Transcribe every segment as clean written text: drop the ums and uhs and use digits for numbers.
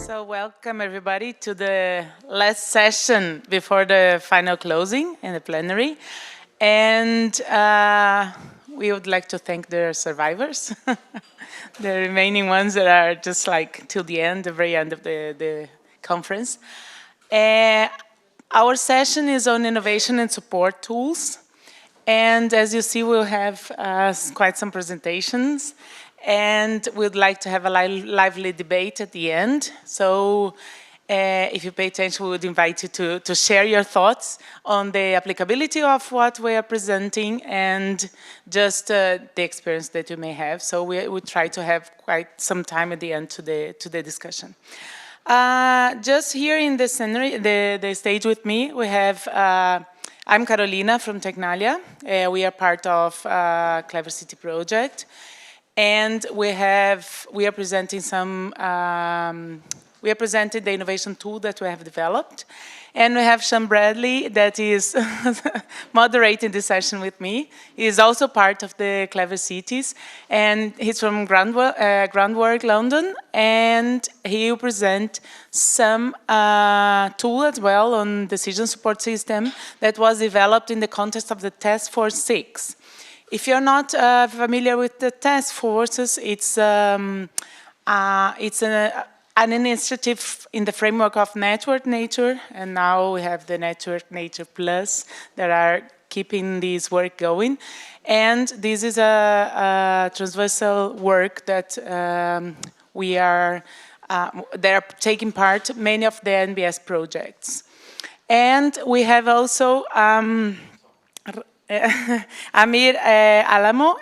So welcome everybody to the last session before the final closing in the plenary. And we would like to thank the survivors, the remaining ones that are just like till the end, the very end of the conference. Our session is on innovation and support tools. And as you see, we'll have quite some presentations. And we'd like to have a lively debate at the end. So if you pay attention, we would invite you to share your thoughts on the applicability of what we are presenting and just the experience that you may have. So we try to have quite some time at the end to the discussion. Just here in the scenery, the stage with me, we have I'm Carolina from Tecnalia. We are part of Clever City project. And we are presenting we are presenting the innovation tool that we have developed. And we have Sean Bradley that is moderating this session with me. He is also part of the Clever Cities. And he's from Groundwork London. And he will present some tool as well on decision support system that was developed in the context of the Task Force 6. If you're not familiar with the task forces, it's an initiative in the framework of Network Nature, and now we have the Network Nature Plus that are keeping this work going. And this is a transversal work that they are taking part many of the NBS projects. And we have also Amir Alamo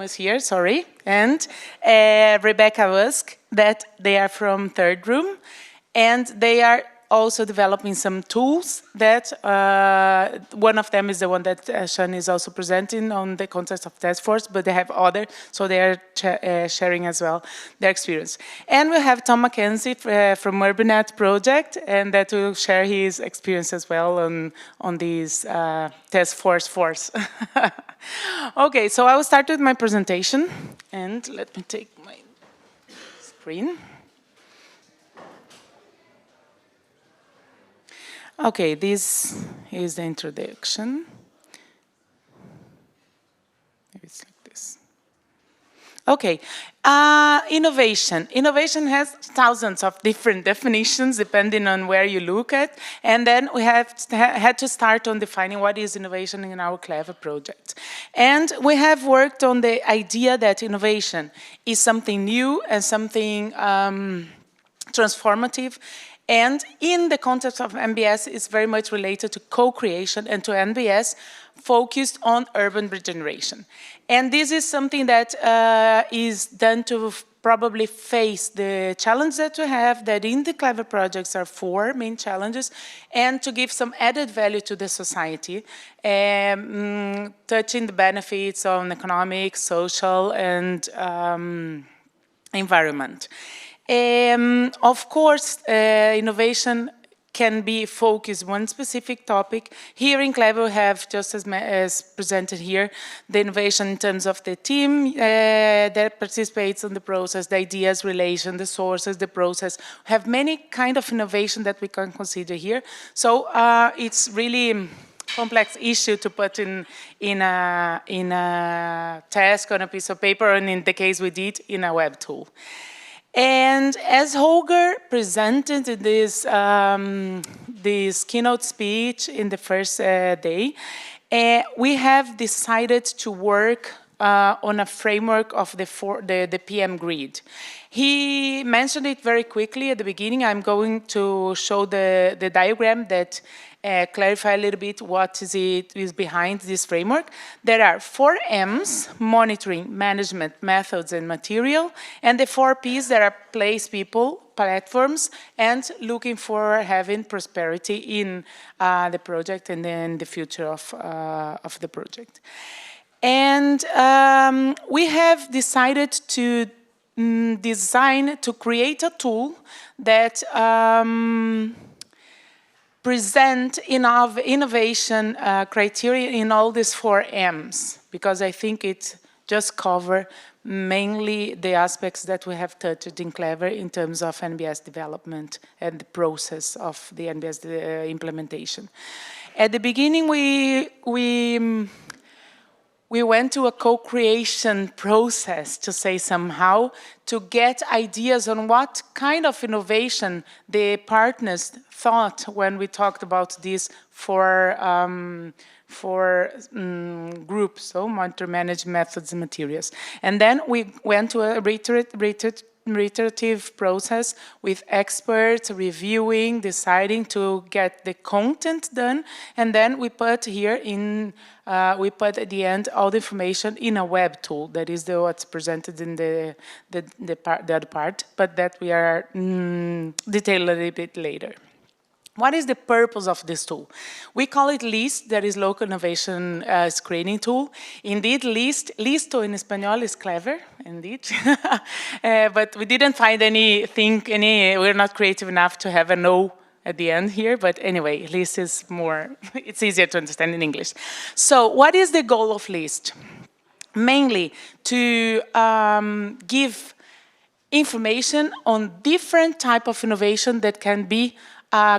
is here, sorry, and Rebecca Wusk, that they are from Thirdroom, and they are also developing some tools that one of them is the one that Sean is also presenting on the context of task force, but they have other, so they are sharing as well their experience. And we have Tom Mackenzie from URBiNAT project, and that will share his experience as well on this task force. Okay, so I will start with my presentation, and let me take my screen. Okay, this is the introduction. Maybe it's like this. Okay, innovation. Innovation has thousands of different definitions depending on where you look at. And then we had to start on defining what is innovation in our Clever project. And we have worked on the idea that innovation is something new and something transformative. And in the context of NBS, it's very much related to co-creation and to NBS focused on urban regeneration. And this is something that is done to probably face the challenge that we have, that in the Clever projects are 4 main challenges, and to give some added value to the society, touching the benefits on economic, social, and environment. Of course, innovation can be focused one specific topic. Here in Clever, we have, just as presented here, the innovation in terms of the team that participates in the process, the ideas, relation, the sources, the process. We have many kind of innovation that we can consider here. So it's really complex issue to put in a task on a piece of paper, and in the case we did, in a web tool. And as Holger presented this, this keynote speech in the first day, we have decided to work on a framework of the PM grid. He mentioned it very quickly at the beginning. I'm going to show the diagram that clarify a little bit what is behind this framework. There are 4 M's: monitoring, management, methods, and material. And the 4 P's that are place, people, platforms, and looking for having prosperity in the project and then the future of the project. And we have decided to create a tool that present innovation criteria in all these 4 M's, because I think it just cover mainly the aspects that we have touched in CLEVER in terms of NBS development and the process of the NBS implementation. At the beginning, we went to a co-creation process, to say somehow, to get ideas on what kind of innovation the partners thought when we talked about this for groups, so monitor, manage methods and materials. And then we went to a iterative process with experts reviewing, deciding to get the content done, and then we put here in, we put at the end all the information in a web tool. That is what's presented in the other part, but that we are detailed a little bit later. What is the purpose of this tool? We call it LIST, that is Local Innovation Screening Tool. Indeed, listo in Espanol is clever, indeed. But we didn't find we're not creative enough to have a no at the end here, but anyway, LIST is more, it's easier to understand in English. So what is the goal of LIST? Mainly to give information on different type of innovation that can be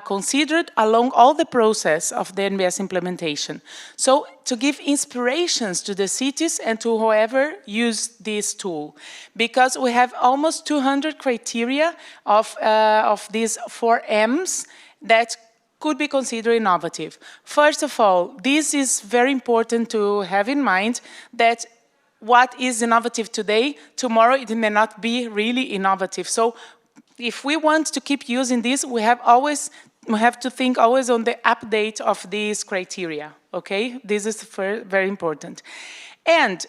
considered along all the process of the NBS implementation. So to give inspirations to the cities and to whoever use this tool. Because we have almost 200 criteria of these 4 M's that could be considered innovative. First of all, this is very important to have in mind that what is innovative today, tomorrow it may not be really innovative. So if we want to keep using this, we have to think always on the update of these criteria, okay? This is very important. And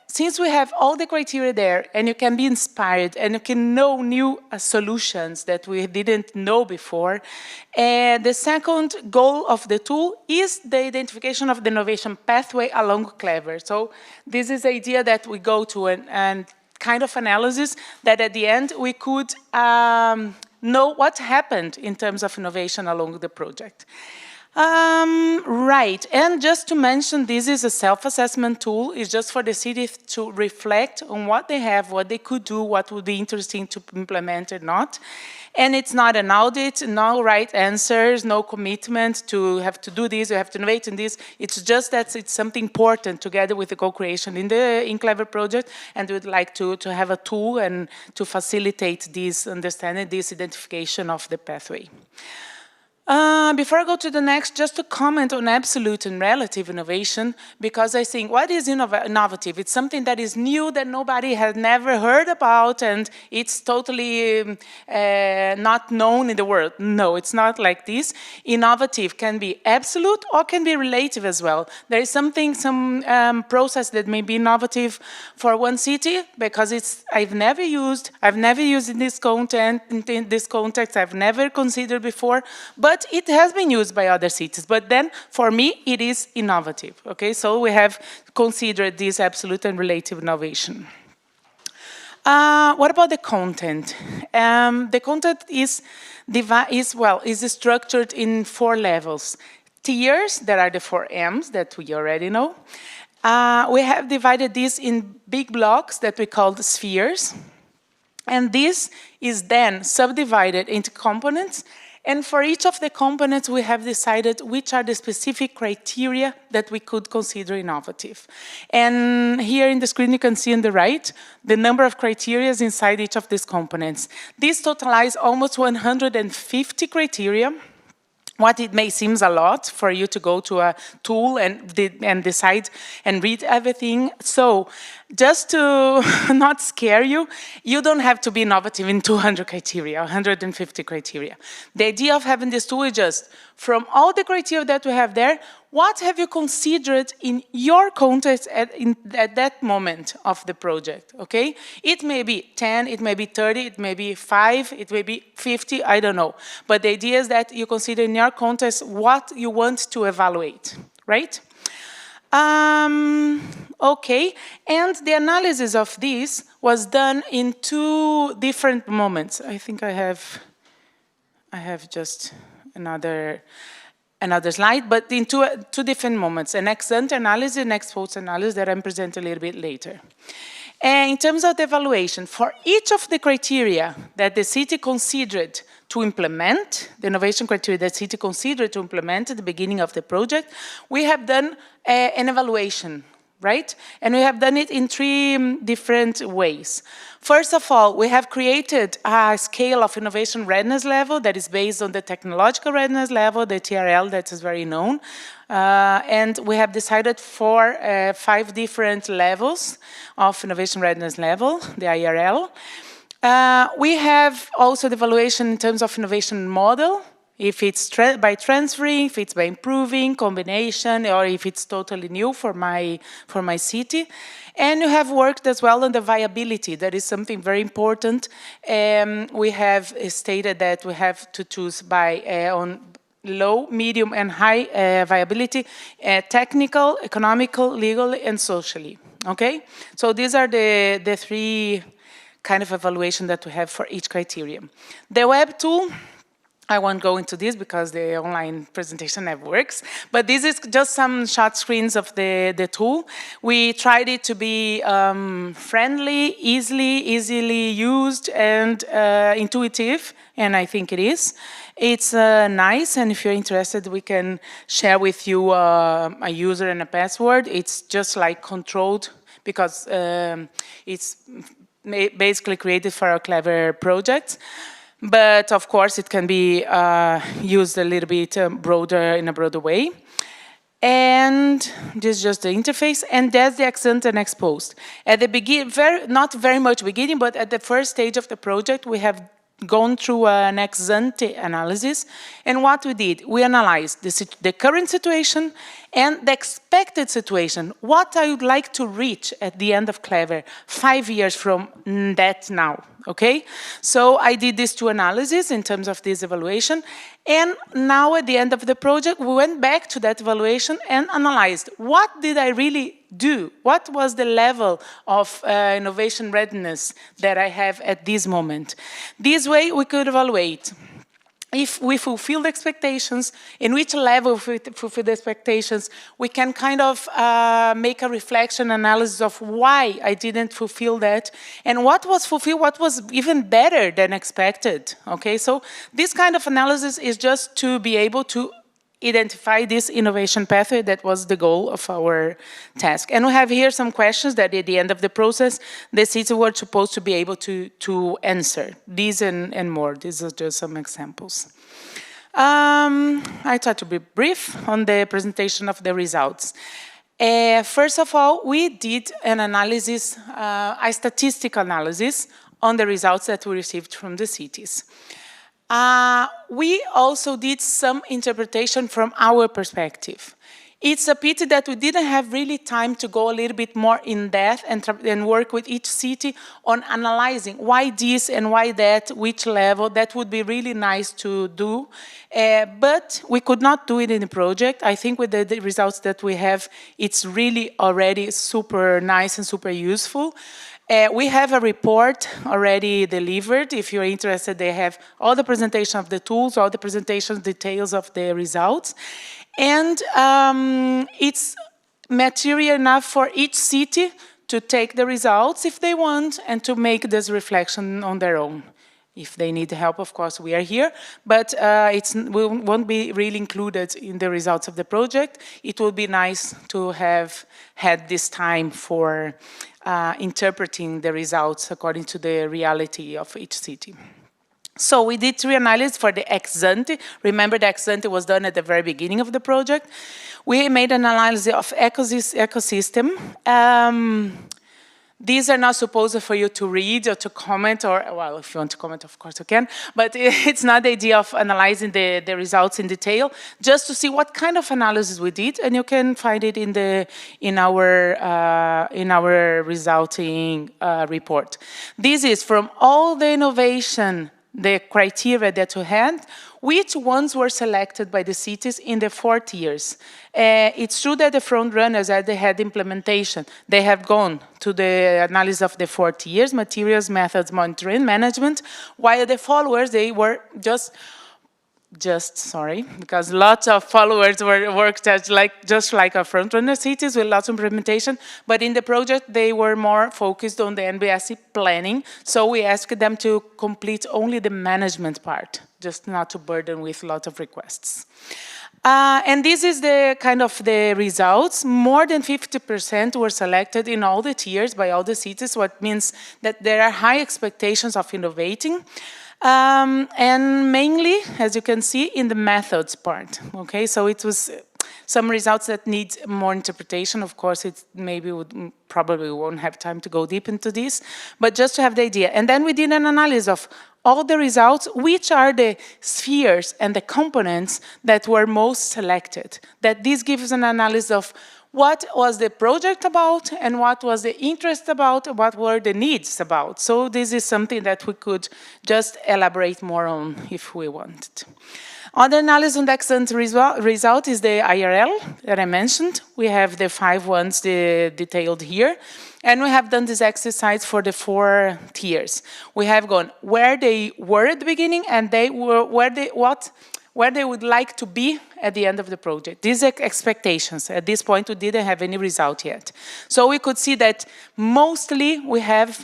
since we have all the criteria there, and you can be inspired, and you can know new solutions that we didn't know before, the second goal of the tool is the identification of the innovation pathway along CLEVER. So this is the idea that we go to and kind of analysis that at the end we could know what happened in terms of innovation along the project. Right, and just to mention, this is a self-assessment tool. It's just for the city to reflect on what they have, what they could do, what would be interesting to implement or not. And it's not an audit, no right answers, no commitment to have to do this, you have to innovate in this. It's just that it's something important together with the co-creation in CLEVER project, and we'd like to have a tool and to facilitate this understanding, this identification of the pathway. Before I go to the next, just to comment on absolute and relative innovation, because I think what is innovative? It's something that is new that nobody has never heard about, and it's totally not known in the world. No, it's not like this. Innovative can be absolute or can be relative as well. There is some process that may be innovative for one city because I've never used in this context, I've never considered before, but it has been used by other cities. But then, for me, it is innovative, okay? So we have considered this absolute and relative innovation. What about the content? The content is structured in 4 levels. Tiers, that are the 4 M's that we already know. We have divided this in big blocks that we call the spheres. And this is then subdivided into components. And for each of the components, we have decided which are the specific criteria that we could consider innovative. And here in the screen, you can see on the right, the number of criteria inside each of these components. This totalizes almost 150 criteria. What it may seem a lot for you to go to a tool and decide and read everything. So just to not scare you, you don't have to be innovative in 200 criteria, 150 criteria. The idea of having this tool is just, from all the criteria that we have there, what have you considered in your context at that moment of the project, okay? It may be 10, it may be 30, it may be 5, it may be 50, I don't know. But the idea is that you consider in your context what you want to evaluate, right? Okay, and the analysis of this was done in 2 different moments. I think I have just another. another slide, but in two different moments, an ex-ante analysis and ex-post analysis that I'm presenting a little bit later. And in terms of the evaluation, for each of the criteria that the city considered to implement, the innovation criteria that city considered to implement at the beginning of the project, we have done an evaluation, right? And we have done it in 3 different ways. First of all, we have created a scale of innovation readiness level that is based on the technological readiness level, the TRL, that is very known. And we have decided for 5 different levels of innovation readiness level, the IRL. We have also the evaluation in terms of innovation model, if it's by transferring, if it's by improving, combination, or if it's totally new for my city. And you have worked as well on the viability. That is something very important. We have stated that we have to choose by on low, medium, and high viability, technical, economical, legal, and socially. Okay? So these are the 3 kind of evaluation that we have for each criterion. The web tool, I won't go into this because the online presentation never works, but this is just some short screens of the tool. We tried it to be friendly, easily used, and intuitive, and I think it is. It's nice, and if you're interested, we can share with you a user and a password. It's just like controlled because it's basically created for our Clever projects. But of course, it can be used a little bit broader, in a broader way. And this is just the interface, and that's the ex-ante and ex-post. At the beginning, not very much beginning, but at the first stage of the project, we have gone through an ex-ante analysis. And what we did, we analyzed the current situation and the expected situation. What I would like to reach at the end of Clever, 5 years from that now, okay? So I did these 2 analyses in terms of this evaluation. And now at the end of the project, we went back to that evaluation and analyzed what did I really do? What was the level of innovation readiness that I have at this moment? This way we could evaluate if we fulfill the expectations, in which level we fulfill the expectations, we can kind of make a reflection analysis of why I didn't fulfill that, and what was fulfilled, what was even better than expected, okay? So this kind of analysis is just to be able to identify this innovation pathway. That was the goal of our task. And we have here some questions that at the end of the process, the city were supposed to be able to answer. These and more. These are just some examples. I try to be brief on the presentation of the results. First of all, we did an analysis, a statistical analysis on the results that we received from the cities. We also did some interpretation from our perspective. It's a pity that we didn't have really time to go a little bit more in depth and work with each city on analyzing why this and why that, which level. That would be really nice to do. But we could not do it in the project. I think with the results that we have, it's really already super nice and super useful. We have a report already delivered. If you're interested, they have all the presentation of the tools, all the presentations, details of the results. And it's material enough for each city to take the results if they want and to make this reflection on their own. If they need help, of course, we are here, but we won't be really included in the results of the project. It will be nice to have had this time for interpreting the results according to the reality of each city. So we did 3 analyses for the ex-ante. Remember, the ex-ante was done at the very beginning of the project. We made an analysis of ecosystem. These are not supposed for you to read or to comment, or, well, if you want to comment, of course you can, but it's not the idea of analyzing the results in detail, just to see what kind of analysis we did, and you can find it in our resulting report. This is from all the innovation, the criteria that we had, which ones were selected by the cities in the 4 years. It's true that the front runners, as they had implementation, they have gone to the analysis of the 4 years, materials, methods, monitoring, management, while the followers, they were just sorry, because lots of followers worked as just like our front-runner cities with lots of implementation, but in the project they were more focused on the NBSC planning, so we asked them to complete only the management part, just not to burden with lots of requests. And this is the kind of the results. More than 50% were selected in all the tiers by all the cities, what means that there are high expectations of innovating. And mainly, as you can see, in the methods part, okay? So it was some results that need more interpretation. Of course, it maybe probably won't have time to go deep into this, but just to have the idea. And then we did an analysis of all the results, which are the spheres and the components that were most selected. That this gives an analysis of what was the project about and what was the interest about, what were the needs about. So this is something that we could just elaborate more on if we wanted. Other analysis on the excellent result is the IRL that I mentioned. We have the 5 ones detailed here. And we have done this exercise for the 4 tiers. We have gone where they were at the beginning and they were where they would like to be at the end of the project. These are expectations. At this point, we didn't have any result yet. So we could see that mostly we have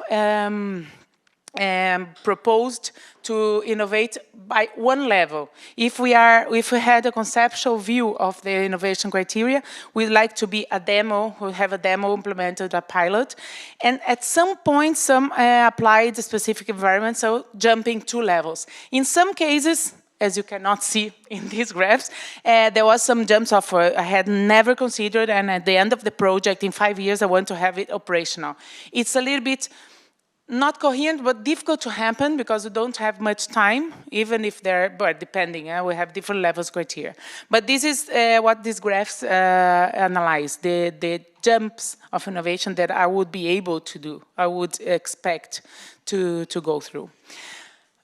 proposed to innovate by one level. If we had a conceptual view of the innovation criteria, we'd like to be a demo, we'll have a demo implemented, a pilot, and at some point, some applied specific environment, so jumping 2 levels. In some cases, as you cannot see in these graphs, there was some jumps of I had never considered, and at the end of the project, in 5 years, I want to have it operational. It's a little bit not coherent, but difficult to happen because we don't have much time, even if they're, but depending, we have different levels criteria. But this is what these graphs analyze, the jumps of innovation that I would be able to do, I would expect to go through.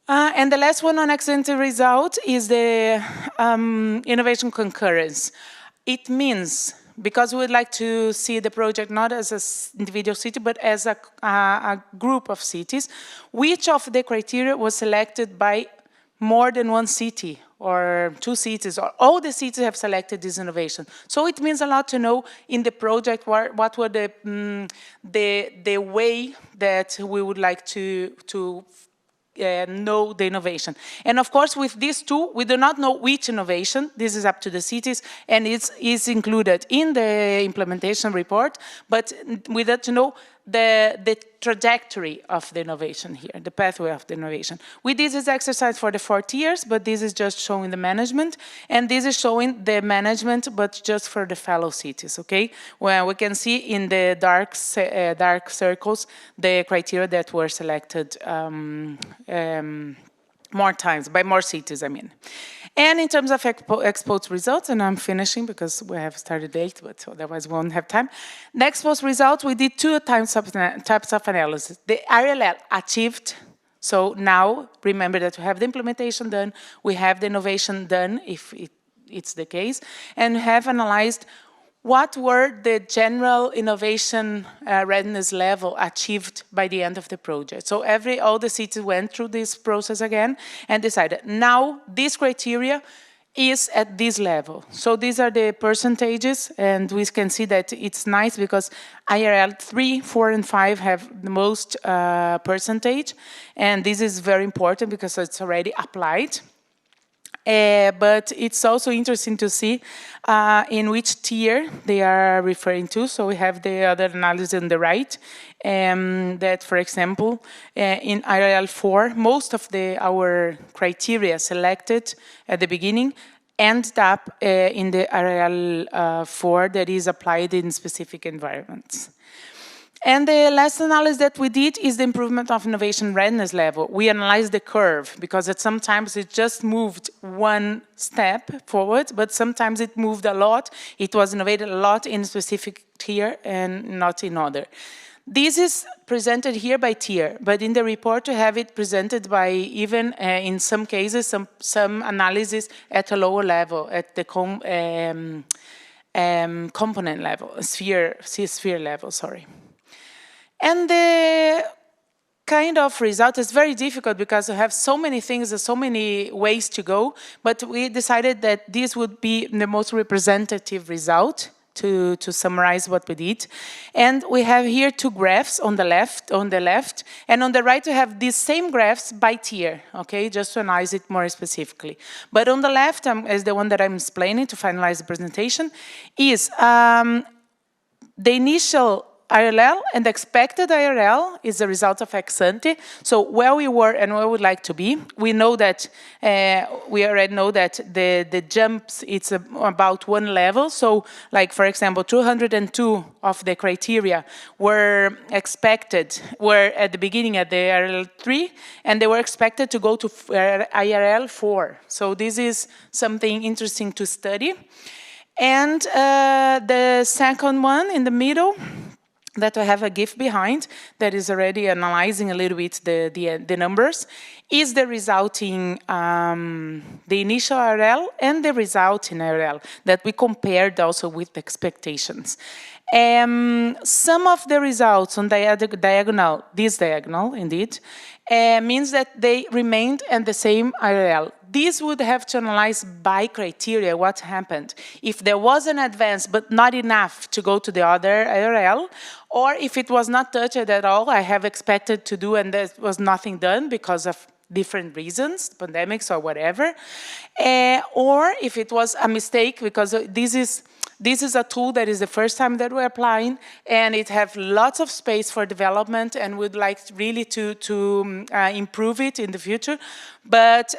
And the last one on excellent result is the innovation concurrence. It means, because we would like to see the project not as an individual city, but as a group of cities, which of the criteria was selected by more than one city or 2 cities, or all the cities have selected this innovation. So it means a lot to know in the project what were the way that we would like to know the innovation. And of course, with these 2, we do not know which innovation. This is up to the cities, and it is included in the implementation report, but we have to know the trajectory of the innovation here, the pathway of the innovation. We did this exercise for the 4 tiers, but this is just showing the management, and this is showing the management, but just for the fellow cities, okay? Well, we can see in the dark circles the criteria that were selected more times, by more cities, I mean. And in terms of exposed results, and I'm finishing because we have started late, but otherwise we won't have time. The exposed results, we did 2 types of analysis. The RLL achieved, so now remember that we have the implementation done, we have the innovation done, if it's the case, and have analyzed what were the general innovation readiness level achieved by the end of the project. So all the cities went through this process again and decided, now this criteria is at this level. So these are the percentages, and we can see that it's nice because IRL 3, 4, and 5 have the most percentage, and this is very important because it's already applied. But it's also interesting to see in which tier they are referring to. So we have the other analysis on the right, that, for example, in IRL 4, most of our criteria selected at the beginning end up in the IRL 4 that is applied in specific environments. And the last analysis that we did is the improvement of innovation readiness level. We analyzed the curve because sometimes it just moved 1 step forward, but sometimes it moved a lot. It was innovated a lot in a specific tier and not in other. This is presented here by tier, but in the report we have it presented by even, in some cases, some analysis at a lower level, at the component level, sphere level, sorry. And the kind of result is very difficult because we have so many things, so many ways to go, but we decided that this would be the most representative result to summarize what we did. And we have here two graphs on the left, and on the right we have these same graphs by tier, okay, just to analyze it more specifically. But on the left, is the one that I'm explaining to finalize the presentation, is the initial IRL and the expected IRL is the result of ex ante. So where we were and where we would like to be. We know that, we already know that the jumps, it's about one level. So like, for example, 202 of the criteria were at the beginning at the IRL 3, and they were expected to go to IRL 4. So this is something interesting to study. And the second one in the middle, that I have a GIF behind that is already analyzing a little bit the numbers, is the resulting, the initial IRL and the resulting IRL that we compared also with the expectations. Some of the results on diagonal, this diagonal indeed, means that they remained at the same IRL. This would have to analyze by criteria what happened. If there was an advance but not enough to go to the other IRL, or if it was not touched at all, I have expected to do and there was nothing done because of different reasons, pandemics or whatever, or if it was a mistake because this is a tool that is the first time that we're applying, and it has lots of space for development, and we'd like really to improve it in the future. But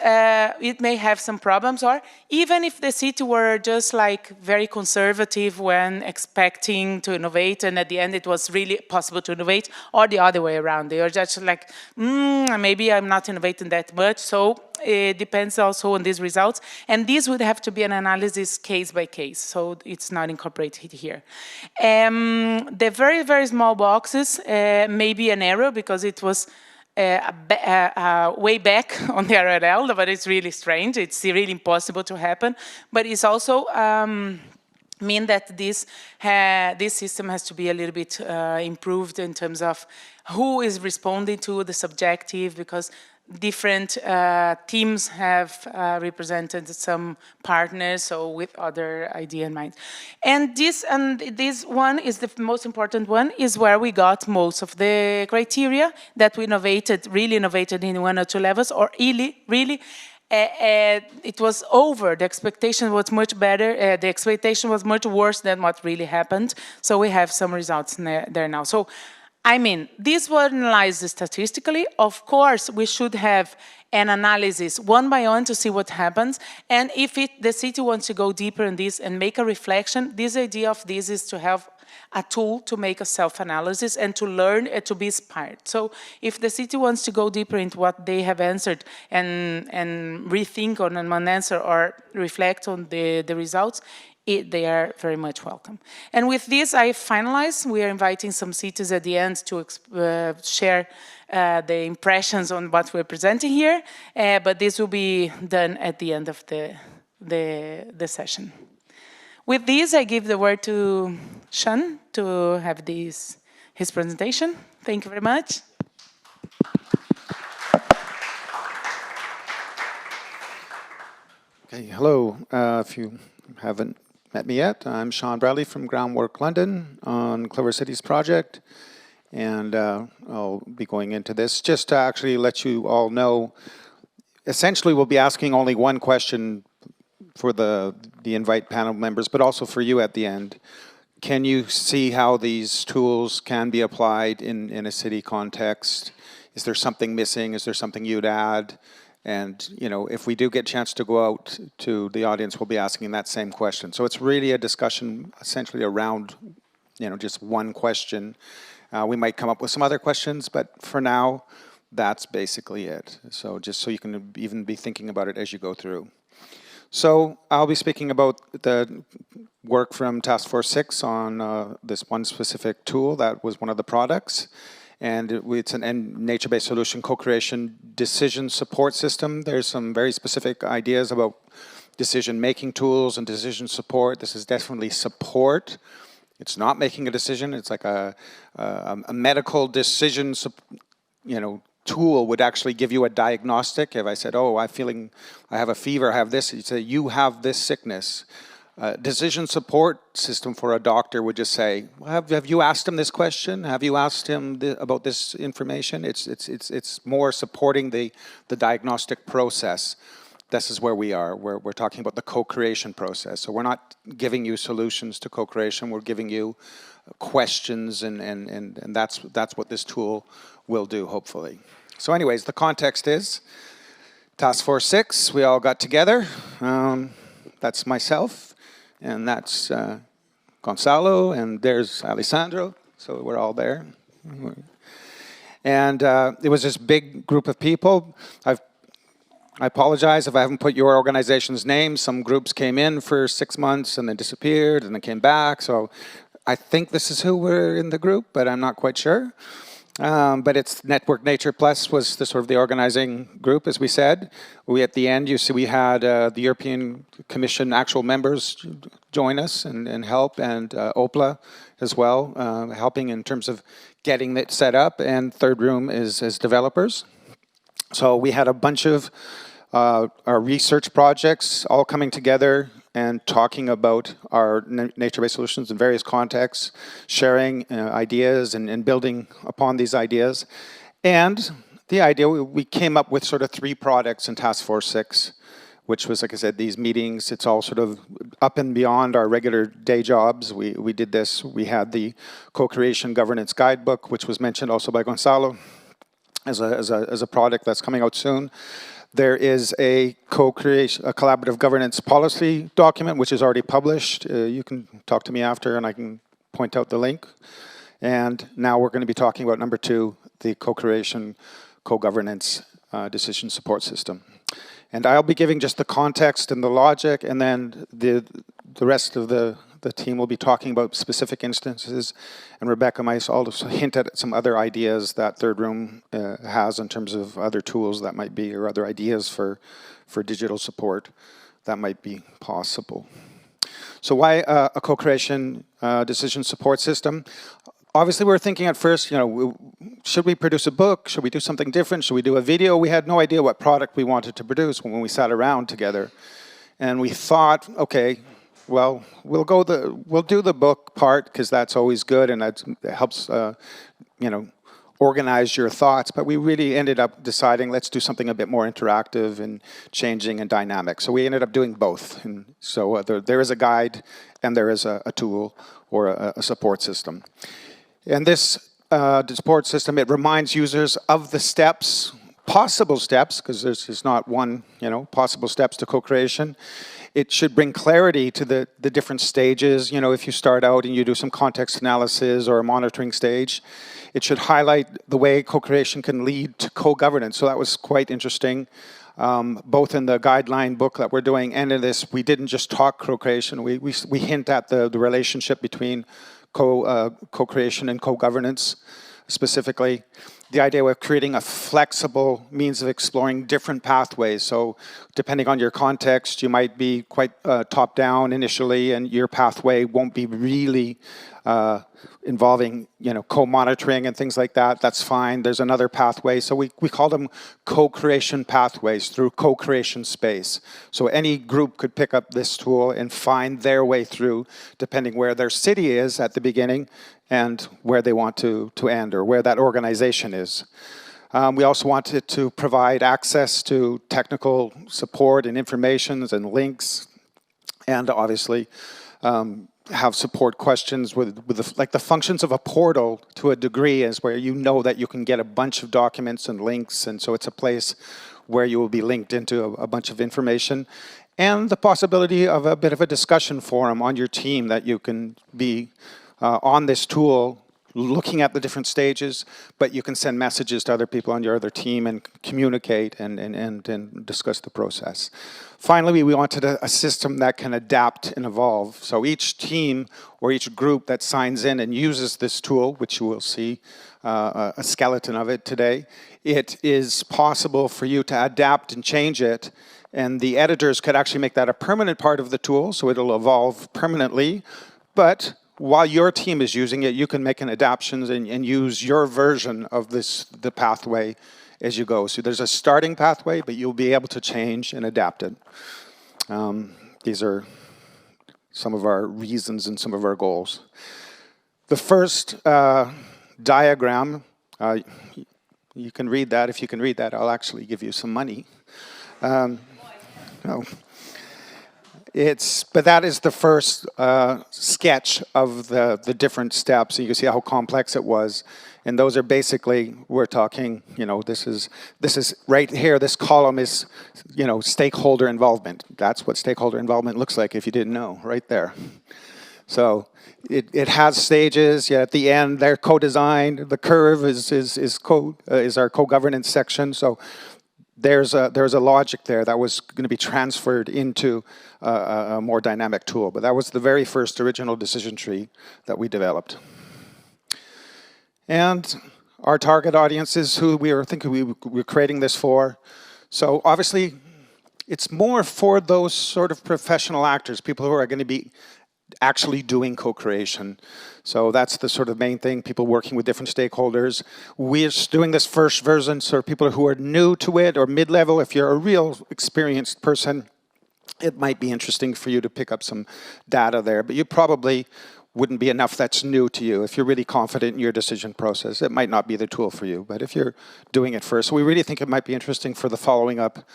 it may have some problems, or even if the city were just like very conservative when expecting to innovate, and at the end it was really possible to innovate, or the other way around. They are just like, maybe I'm not innovating that much, so it depends also on these results. And these would have to be an analysis case by case, so it's not incorporated here. The very, very small boxes may be an error because it was way back on the RLL, but it's really strange. It's really impossible to happen. But it's also mean that this system has to be a little bit improved in terms of who is responding to the subjective, because different teams have represented some partners, so with other idea in mind. And this one is the most important one, is where we got most of the criteria that we really innovated in 1 or 2 levels, or really it was over. The expectation was much better. The expectation was much worse than what really happened. So we have some results there now. So, I mean, this was analyzed statistically. Of course, we should have an analysis one by one to see what happens. And if the city wants to go deeper in this and make a reflection, this idea of this is to have a tool to make a self-analysis and to learn and to be inspired. So if the city wants to go deeper into what they have answered and rethink on one answer or reflect on the results, they are very much welcome. And with this, I finalize. We are inviting some cities at the end to share the impressions on what we're presenting here, but this will be done at the end of the session. With this, I give the word to Sean to have his presentation. Thank you very much. Okay, hello. If you haven't met me yet, I'm Sean Bradley from Groundwork London on Clever Cities project, and I'll be going into this just to actually let you all know. Essentially, we'll be asking only one question for the invite panel members, but also for you at the end. Can you see how these tools can be applied in a city context? Is there something missing? Is there something you'd add? And, you know, if we do get a chance to go out to the audience, we'll be asking that same question. So it's really a discussion essentially around, you know, just one question. We might come up with some other questions, but for now, that's basically it. So just so you can even be thinking about it as you go through. So I'll be speaking about the work from Task Force 6 on this one specific tool that was one of the products. And it's an nature-based solution co-creation decision support system. There's some very specific ideas about decision-making tools and decision support. This is definitely support. It's not making a decision. It's like a medical decision tool would actually give you a diagnostic. If I said, oh, I have a fever, I have this, you'd say, you have this sickness. Decision support system for a doctor would just say, well, have you asked him this question? Have you asked him about this information? It's more supporting the diagnostic process. This is where we are. We're talking about the co-creation process. So we're not giving you solutions to co-creation. We're giving you questions, and that's what this tool will do, hopefully. So anyways, the context is Task Force 6. We all got together. That's myself, and that's Gonzalo, and there's Alessandro. So we're all there. And it was this big group of people. I apologize if I haven't put your organization's name. Some groups came in for 6 months and then disappeared and then came back. So I think this is who were in the group, but I'm not quite sure. But it's Network Nature Plus was the sort of the organizing group, as we said. At the end, you see we had the European Commission actual members join us and help, and OPLA as well, helping in terms of getting it set up, and Thirdroom is as developers. So we had a bunch of our research projects all coming together and talking about our nature-based solutions in various contexts, sharing ideas and building upon these ideas. And the idea, we came up with sort of 3 products in Task Force 6, which was, like I said, these meetings. It's all sort of up and beyond our regular day jobs. We did this. We had the Co-Creation Governance Guidebook, which was mentioned also by Gonzalo, as a product that's coming out soon. There is a collaborative governance policy document, which is already published. You can talk to me after, and I can point out the link. And now we're going to be talking about number 2, the co-creation, co-governance decision support system. And I'll be giving just the context and the logic, and then the rest of the team will be talking about specific instances, and Rebecca might also hint at some other ideas that Thirdroom has in terms of other tools that might be, or other ideas for digital support that might be possible. So why a co-creation decision support system? Obviously, we were thinking at first, should we produce a book? Should we do something different? Should we do a video? We had no idea what product we wanted to produce when we sat around together. And we thought, okay, well, we'll do the book part because that's always good and it helps, organize your thoughts. But we really ended up deciding let's do something a bit more interactive and changing and dynamic. So we ended up doing both. And so there is a guide and there is a tool or a support system. And this support system, it reminds users of the steps, possible steps, because there's not one, possible steps to co-creation. It should bring clarity to the different stages. If you start out and you do some context analysis or a monitoring stage, it should highlight the way co-creation can lead to co-governance. So that was quite interesting. Both in the guideline book that we're doing and in this, we didn't just talk co-creation. We hint at the relationship between co-creation and co-governance specifically. The idea of creating a flexible means of exploring different pathways. So depending on your context, you might be quite top-down initially, and your pathway won't be really involving co-monitoring and things like that. That's fine. There's another pathway. So we call them co-creation pathways through co-creation space. So any group could pick up this tool and find their way through, depending where their city is at the beginning and where they want to end, or where that organization is. We also wanted to provide access to technical support and informations and links, and obviously have support questions with the functions of a portal to a degree, is where that you can get a bunch of documents and links, and so it's a place where you will be linked into a bunch of information, and the possibility of a bit of a discussion forum on your team that you can be on this tool, looking at the different stages, but you can send messages to other people on your other team and communicate and discuss the process. Finally, we wanted a system that can adapt and evolve. So each team or each group that signs in and uses this tool, which you will see a skeleton of it today, it is possible for you to adapt and change it, and the editors could actually make that a permanent part of the tool, so it'll evolve permanently. But while your team is using it, you can make an adaptations and use your version of the pathway as you go. So there's a starting pathway, but you'll be able to change and adapt it. These are some of our reasons and some of our goals. The first diagram, you can read that. If you can read that, I'll actually give you some money. No. But that is the first sketch of the different steps. You can see how complex it was. And those are basically, we're talking, this is right here, this column is, stakeholder involvement. That's what stakeholder involvement looks like if you didn't know, right there. So it has stages. At the end, they're co-designed. The curve is our co-governance section. So there's a logic there that was going to be transferred into a more dynamic tool. But that was the very first original decision tree that we developed. And our target audience is who we were thinking we were creating this for. So obviously, it's more for those sort of professional actors, people who are going to be actually doing co-creation. So that's the sort of main thing, people working with different stakeholders. We're doing this first version, so people who are new to it or mid-level, if you're a real experienced person, it might be interesting for you to pick up some data there, but you probably wouldn't be enough that's new to you. If you're really confident in your decision process, it might not be the tool for you. But if you're doing it first, we really think it might be interesting for the following up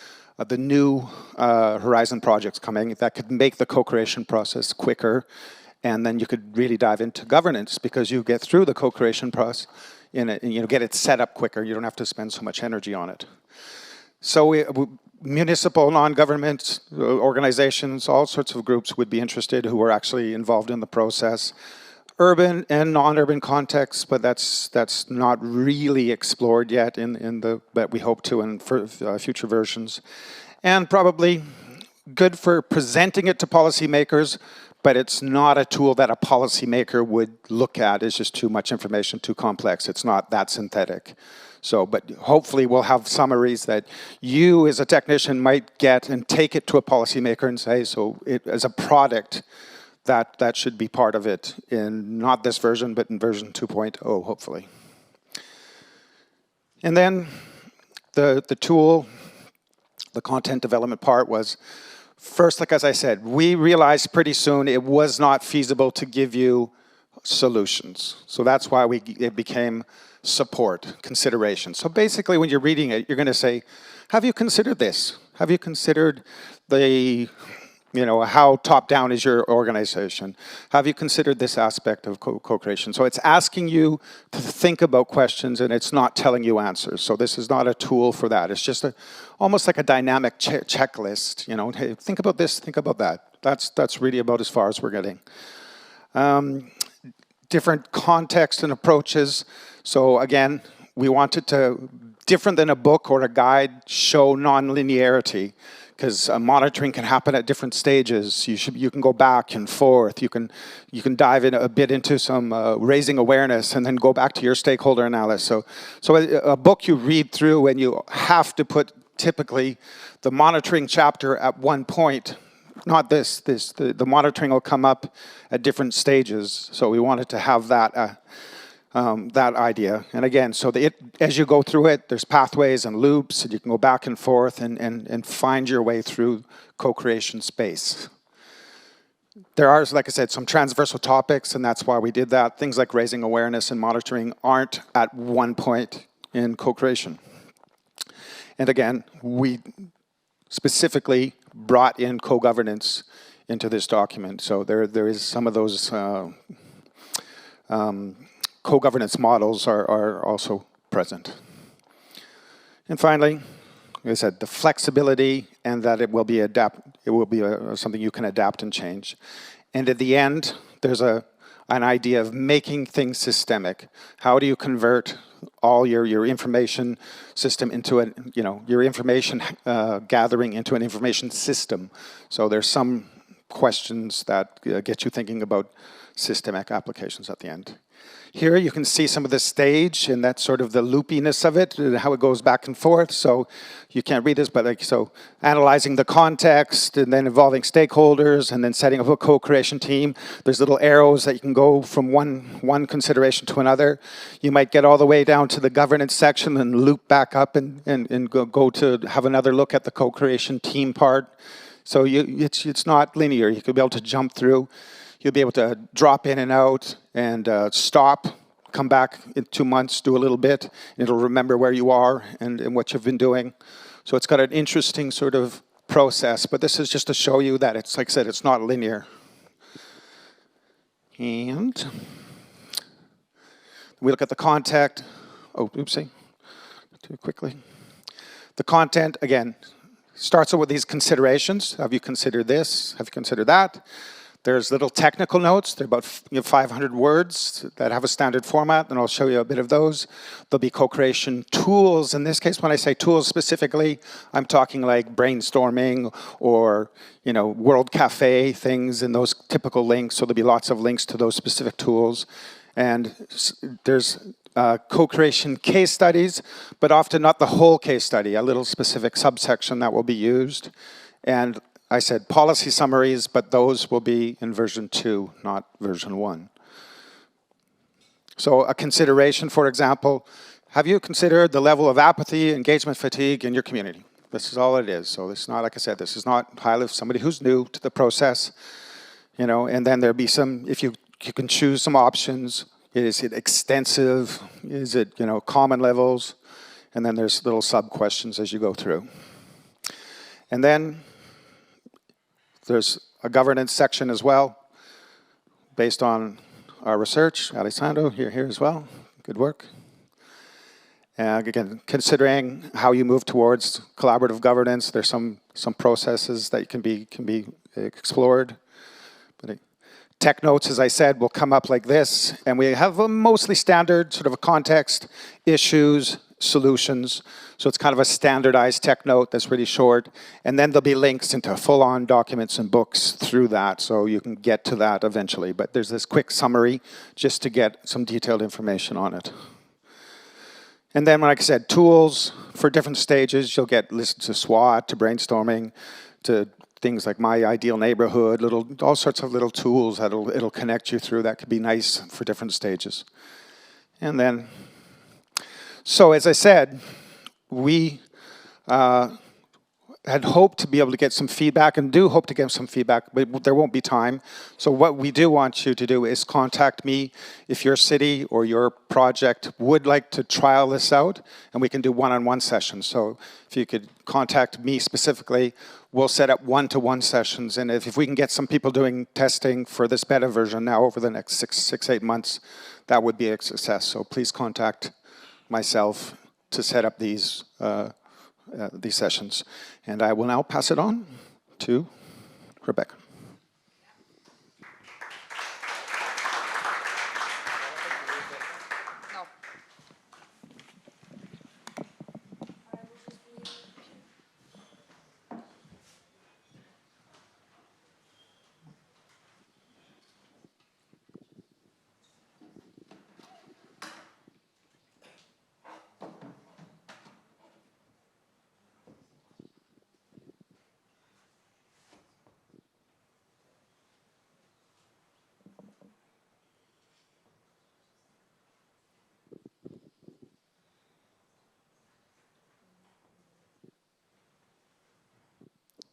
the new Horizon projects coming that could make the co-creation process quicker, and then you could really dive into governance because you get through the co-creation process and get it set up quicker. You don't have to spend so much energy on it. So municipal, non-government organizations, all sorts of groups would be interested who are actually involved in the process. Urban and non-urban contexts, but that's not really explored yet but we hope to in future versions. And probably good for presenting it to policymakers, but it's not a tool that a policymaker would look at. It's just too much information, too complex. It's not that synthetic. So, but hopefully we'll have summaries that you as a technician might get and take it to a policymaker and say, so as a product, that should be part of it in not this version, but in version 2.0, hopefully. And then the tool, the content development part was, first, like as I said, we realized pretty soon it was not feasible to give you solutions. So that's why it became support, consideration. So basically when you're reading it, you're going to say, have you considered this? Have you considered how top-down is your organization? Have you considered this aspect of co-creation? So it's asking you to think about questions and it's not telling you answers. So this is not a tool for that. It's just almost like a dynamic checklist. Hey, think about this, think about that. That's really about as far as we're getting. Different context and approaches. So again, we wanted to, different than a book or a guide, show non-linearity. Because monitoring can happen at different stages. You can go back and forth. You can dive in a bit into some raising awareness and then go back to your stakeholder analysis. So a book you read through and you have to put typically the monitoring chapter at one point. Not this. The monitoring will come up at different stages. So we wanted to have that. That idea. And again, so as you go through it, there's pathways and loops, and you can go back and forth and find your way through co-creation space. There are, like I said, some transversal topics, and that's why we did that. Things like raising awareness and monitoring aren't at one point in co-creation. And again, we specifically brought in co-governance into this document. So there is some of those co-governance models are also present. And finally, like I said, the flexibility and that it will be something you can adapt and change. And at the end, there's an idea of making things systemic. How do you convert all your information system into your information gathering into an information system? So there's some questions that get you thinking about systemic applications at the end. Here you can see some of the stage and that's sort of the loopiness of it, how it goes back and forth. So you can't read this, but like, so analyzing the context and then involving stakeholders and then setting up a co-creation team. There's little arrows that you can go from one consideration to another. You might get all the way down to the governance section and loop back up and go to have another look at the co-creation team part. So it's not linear. You could be able to jump through. You'll be able to drop in and out and stop, come back in 2 months, do a little bit, and it'll remember where you are and what you've been doing. So it's got an interesting sort of process, but this is just to show you that it's, like I said, it's not linear. And we look at the content. Oh, oopsie, too quickly. The content, again, starts out with these considerations. Have you considered this? Have you considered that? There's little technical notes. They're about 500 words that have a standard format, and I'll show you a bit of those. There'll be co-creation tools. In this case, when I say tools specifically, I'm talking like brainstorming or, you know, World Cafe things and those typical links. So there'll be lots of links to those specific tools. And there's co-creation case studies, but often not the whole case study, a little specific subsection that will be used. And I said policy summaries, but those will be in version 2, not version 1. So a consideration, for example, have you considered the level of apathy, engagement fatigue in your community? This is all it is. So it's not, like I said, this is not highly somebody who's new to the process, you know, and then there'll be some, if you can choose some options. Is it extensive? Is it, you know, common levels? And then there's little sub-questions as you go through. And then there's a governance section as well, based on our research. Alessandro, you're here as well. Good work. And again, considering how you move towards collaborative governance, there's some processes that can be explored. But tech notes, as I said, will come up like this, and we have a mostly standard sort of a context, issues, solutions. So it's kind of a standardized tech note that's really short. And then there'll be links into full-on documents and books through that, so you can get to that eventually. But there's this quick summary just to get some detailed information on it. And then, like I said, tools for different stages. You'll get lists to SWOT, to brainstorming, to things like My Ideal Neighborhood, all sorts of little tools that it'll connect you through that could be nice for different stages. And then, so as I said, we had hoped to be able to get some feedback and do hope to get some feedback, but there won't be time. So what we do want you to do is contact me if your city or your project would like to trial this out, and we can do one-on-one sessions. So if you could contact me specifically, we'll set up one-to-one sessions, and if we can get some people doing testing for this beta version now over the next 6-8 months, that would be a success. So please contact myself to set up these sessions. And I will now pass it on to Rebecca.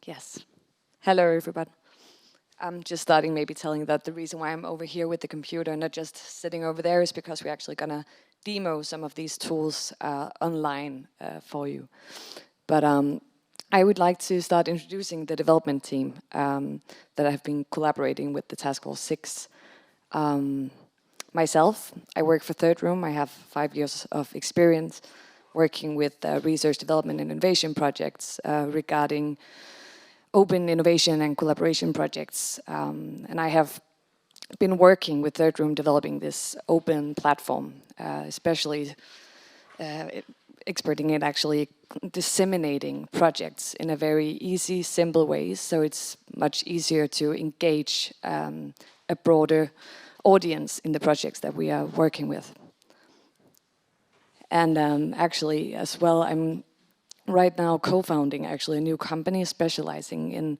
Yes. Hello, everybody. I'm just starting maybe telling that the reason why I'm over here with the computer and not just sitting over there is because we're actually going to demo some of these tools online for you. But I would like to start introducing the development team that I've been collaborating with the Task Force 6. Myself, I work for Thirdroom. I have 5 years of experience working with research, development, and innovation projects regarding open innovation and collaboration projects. And I have been working with Thirdroom developing this open platform, especially experting in actually disseminating projects in a very easy, simple way, so it's much easier to engage a broader audience in the projects that we are working with. And actually, as well, I'm right now co-founding actually a new company specializing in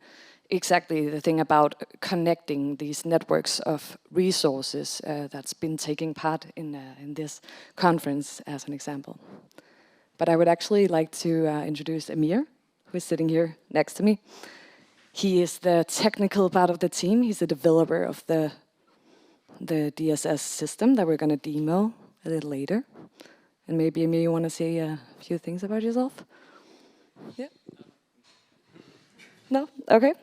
exactly the thing about connecting these networks of resources that's been taking part in this conference, as an example. But I would actually like to introduce Amir, who is sitting here next to me. He is the technical part of the team. He's the developer of the DSS system that we're going to demo a little later. And maybe, Amir, you want to say a few things about yourself? Yeah. No? Okay.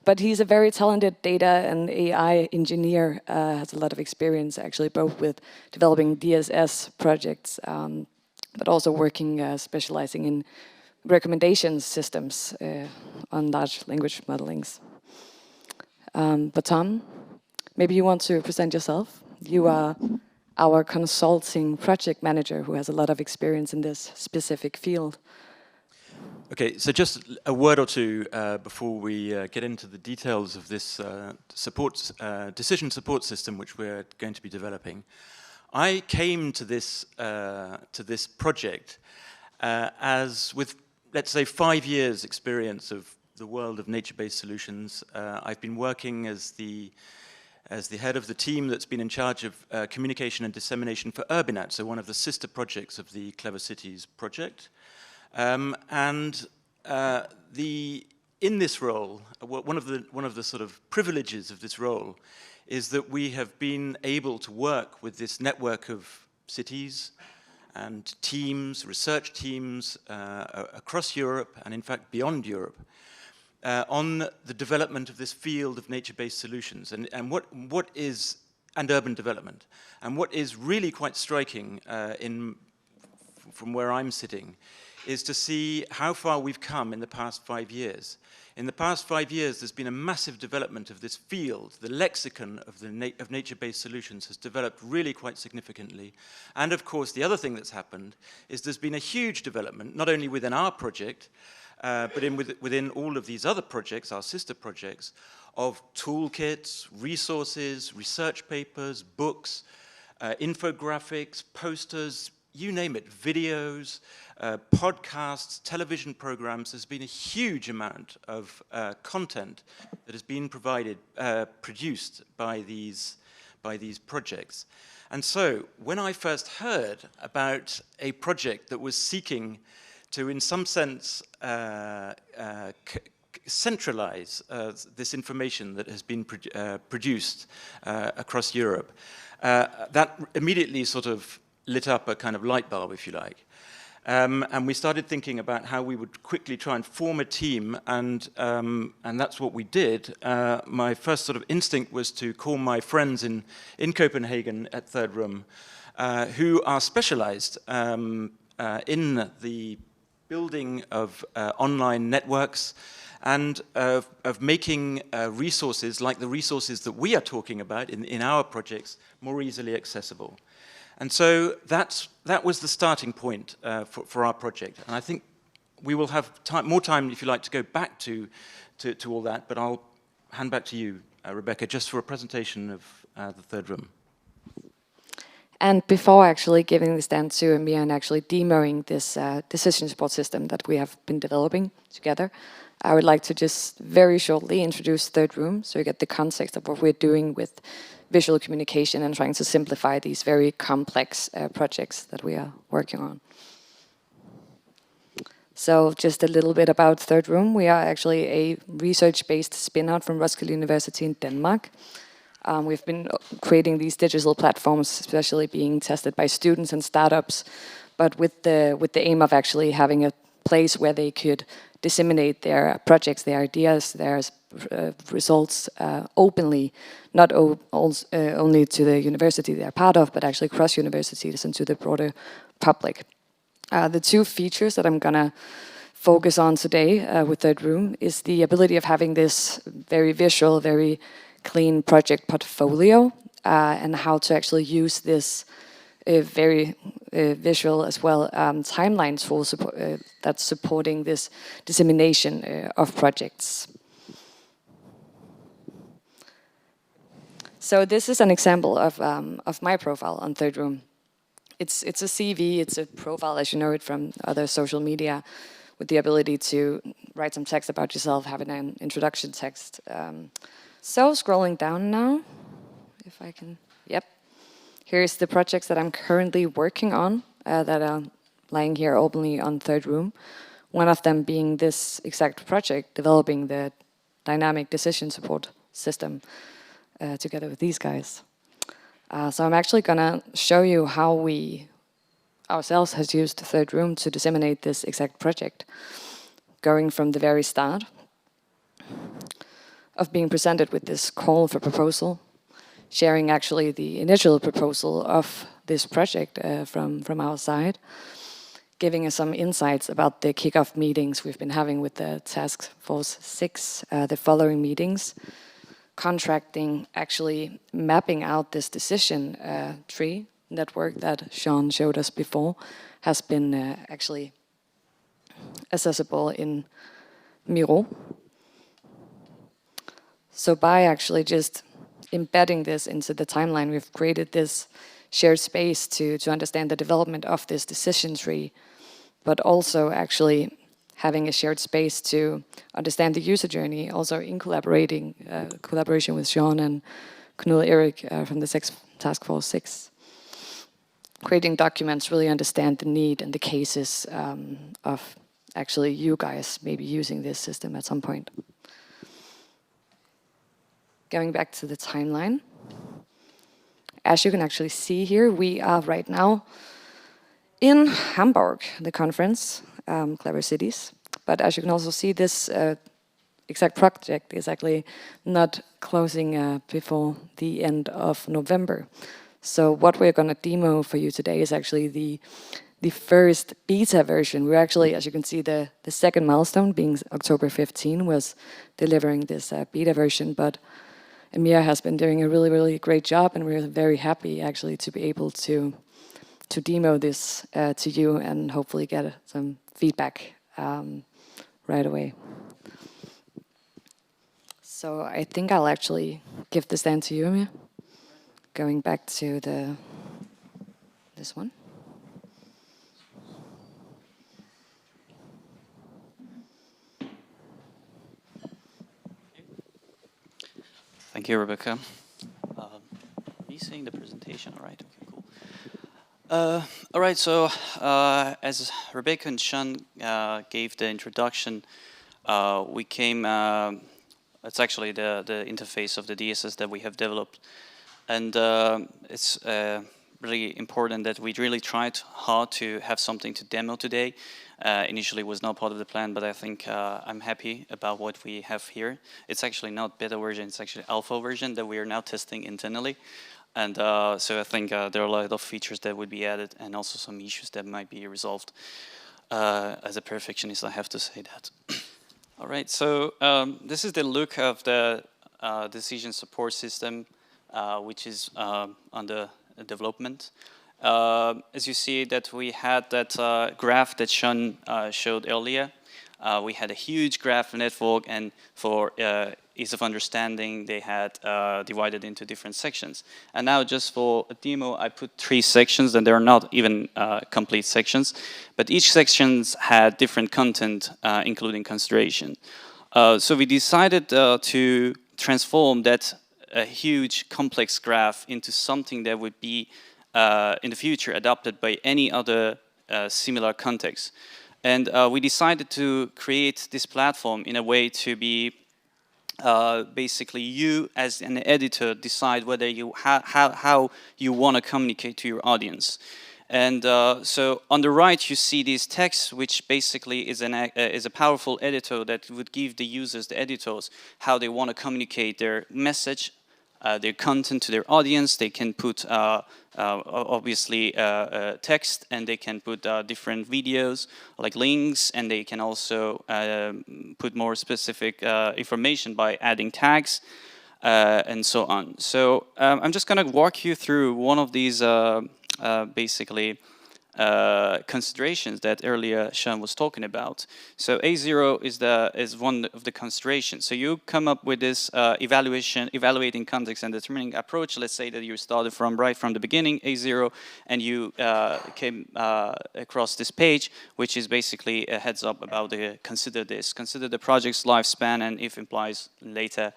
But he's a very talented data and AI engineer, has a lot of experience actually both with developing DSS projects, but also working, specializing in recommendation systems on large language modelings. But Tom, maybe you want to present yourself. You are our consulting project manager who has a lot of experience in this specific field. Okay, so just a word or two before we get into the details of this decision support system which we're going to be developing. I came to this project as with, let's say, 5 years experience of the world of nature-based solutions. I've been working as the head of the team that's been in charge of communication and dissemination for URBiNAT, so one of the sister projects of the CLEVER Cities project. In this role, one of the sort of privileges of this role is that we have been able to work with this network of cities and teams, research teams across Europe and in fact beyond Europe on the development of this field of nature-based solutions and urban development. And what is really quite striking from where I'm sitting is to see how far we've come in the past 5 years. In the past 5 years, there's been a massive development of this field. The lexicon of nature-based solutions has developed really quite significantly. And of course, the other thing that's happened is there's been a huge development, not only within our project, but within all of these other projects, our sister projects, of toolkits, resources, research papers, books, infographics, posters, you name it, videos, podcasts, television programs. There's been a huge amount of content that has been produced by these projects. And so when I first heard about a project that was seeking to, in some sense, centralize this information that has been produced across Europe, that immediately sort of lit up a kind of light bulb, if you like. And we started thinking about how we would quickly try and form a team, and that's what we did. My first sort of instinct was to call my friends in Copenhagen at Thirdroom, who are specialized in the building of online networks and of making resources like the resources that we are talking about in our projects more easily accessible. And so that was the starting point for our project. And I think we will have more time, if you like, to go back to all that, but I'll hand back to you, Rebecca, just for a presentation of the Thirdroom. And before actually giving the stand to Amir and actually demoing this decision support system that we have been developing together, I would like to just very shortly introduce Thirdroom, so you get the context of what we're doing with visual communication and trying to simplify these very complex projects that we are working on. So just a little bit about Thirdroom. We are actually a research-based spin-out from Roskilde University in Denmark. We've been creating these digital platforms, especially being tested by students and startups, but with the aim of actually having a place where they could disseminate their projects, their ideas, their results openly, not only to the university they're part of, but actually across universities and to the broader public. The two features that I'm gonna focus on today with Thirdroom is the ability of having this very visual, very clean project portfolio, and how to actually use this a very visual as well timeline tool that's supporting this dissemination of projects. So this is an example of my profile on Thirdroom. It's a CV, it's a profile as you know it from other social media, with the ability to write some text about yourself, having an introduction text. So scrolling down now, if I can, yep. Here's the projects that I'm currently working on that are lying here openly on Thirdroom. One of them being this exact project, developing the dynamic decision support system together with these guys. So I'm actually gonna show you how we ourselves has used Thirdroom to disseminate this exact project, going from the very start of being presented with this call for proposal, sharing actually the initial proposal of this project from our side, giving us some insights about the kickoff meetings we've been having with the Task Force 6, the following meetings, contracting, actually mapping out this decision tree network that Sean showed us before, has been actually accessible in Miro. So by actually just embedding this into the timeline, we've created this shared space to understand the development of this decision tree, but also actually having a shared space to understand the user journey, also in collaboration with Sean and Knul Erik from the Task Force 6. Creating documents, really understand the need and the cases of actually you guys maybe using this system at some point. Going back to the timeline, as you can actually see here, we are right now in Hamburg, the conference, Clever Cities. But as you can also see, this exact project is actually not closing before the end of November. So what we're going to demo for you today is actually the first beta version. We're actually, as you can see, the second milestone being October 15 was delivering this beta version, but Emir has been doing a really, really great job, and we're very happy actually to be able to demo this to you and hopefully get some feedback right away. So I think I'll actually give the stand to you, Emir. Going back to this one. Thank you, Rebecca. Are you seeing the presentation? All right, okay, cool. All right, so as Rebecca and Sean gave the introduction, we came, it's actually the interface of the DSS that we have developed. And it's really important that we really tried hard to have something to demo today. Initially was not part of the plan, but I think I'm happy about what we have here. It's actually not beta version, it's actually alpha version that we are now testing internally. And so I think there are a lot of features that would be added and also some issues that might be resolved. As a perfectionist, I have to say that. All right, so this is the look of the decision support system, which is under development. As you see that we had that graph that Sean showed earlier. We had a huge graph network, and for ease of understanding, they had divided into different sections. And now just for a demo, I put 3 sections, and they're not even complete sections, but each section had different content, including consideration. So we decided to transform that a huge complex graph into something that would be in the future adopted by any other similar context. And we decided to create this platform in a way to be basically you as an editor decide whether you how you want to communicate to your audience. And so on the right you see these texts, which basically is a powerful editor that would give the users, the editors, how they want to communicate their message, their content to their audience. They can put obviously text, and they can put different videos like links, and they can also put more specific information by adding tags and so on. So I'm just going to walk you through one of these basically considerations that earlier Sean was talking about. So A0 is one of the considerations. So you come up with this evaluating context and determining approach. Let's say that you started right from the beginning, A0, and you came across this page, which is basically a heads up about consider the project's lifespan and if implies later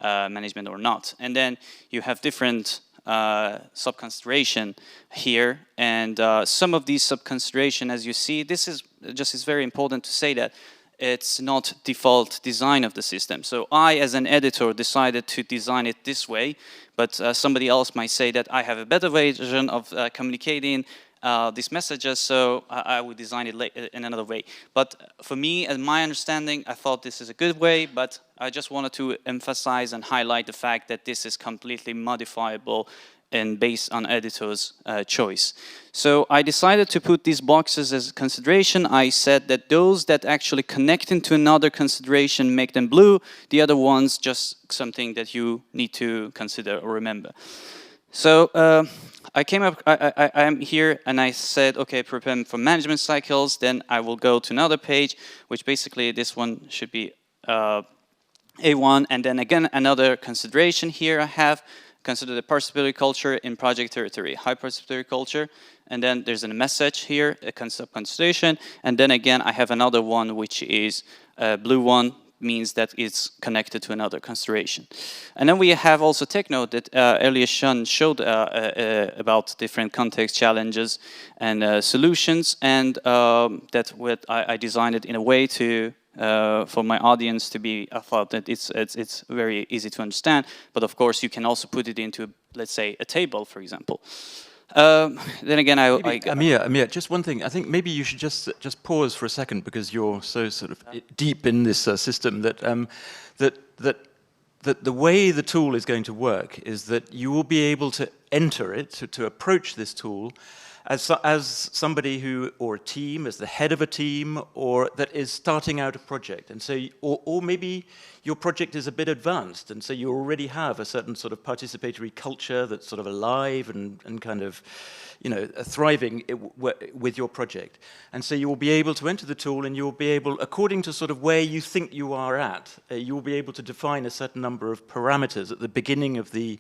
management or not. And then you have different sub-consideration here, and some of these sub-consideration, as you see, this is very important to say that it's not default design of the system. So I, as an editor, decided to design it this way, but somebody else might say that I have a better version of communicating these messages, so I would design it in another way. But for me, and my understanding, I thought this is a good way, but I just wanted to emphasize and highlight the fact that this is completely modifiable and based on editor's choice. So I decided to put these boxes as consideration. I said that those that actually connect into another consideration, make them blue. The other ones, just something that you need to consider or remember. So I came up, I am here and I said, okay, prepare for management cycles. Then I will go to another page, which basically this one should be A1. And then again, another consideration here I have, consider the participatory culture in project territory, high participatory culture. And then there's a message here, a consideration. And then again, I have another one, which is a blue one, means that it's connected to another consideration. And then we have also take note that earlier Sean showed about different context challenges and solutions, and that I designed it in a way to for my audience to be, I thought that it's very easy to understand, but of course you can also put it into, let's say, a table, for example. Then again, Amir, just one thing. I think maybe you should just pause for a second, because you're so sort of deep in this system that that the way the tool is going to work is that you will be able to enter it, to approach this tool as somebody who, or a team, as the head of a team, or that is starting out a project. And so, or maybe your project is a bit advanced, and so you already have a certain sort of participatory culture that's sort of alive and kind of, you know, thriving with your project. And so you will be able to enter the tool, and you will be able, according to sort of where you think you are at, you will be able to define a certain number of parameters at the beginning of the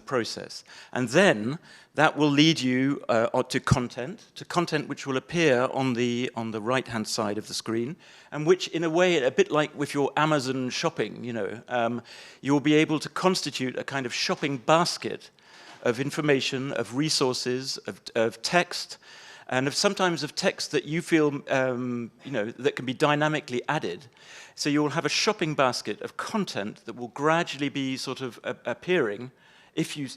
process. And then that will lead you to content which will appear on the right-hand side of the screen, and which, in a way, a bit like with your Amazon shopping, you know, you will be able to constitute a kind of shopping basket of information, of resources, of text, and sometimes of text that you feel, you know, that can be dynamically added. So you will have a shopping basket of content that will gradually be sort of appearing, if you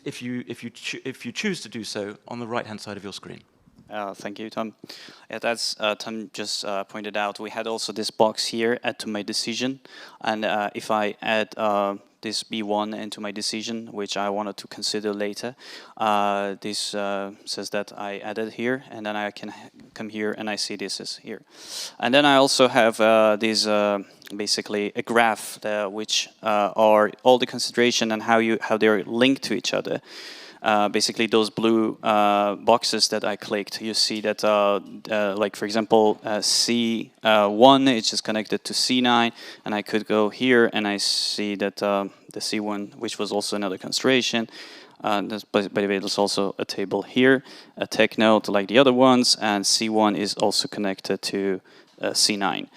choose to do so, on the right-hand side of your screen. Thank you, Tom. Yeah, that's Tom just pointed out. We had also this box here, add to my decision, and if I add this B1 into my decision, which I wanted to consider later, this says that I added here, and then I can come here and I see this is here. And then I also have this basically a graph which are all the consideration and how they're linked to each other. Basically, those blue boxes that I clicked, you see that, like for example, C1 is just connected to C9, and I could go here and I see that the C1, which was also another consideration, by the way, there's also a table here, a tech note like the other ones, and C1 is also connected to C9.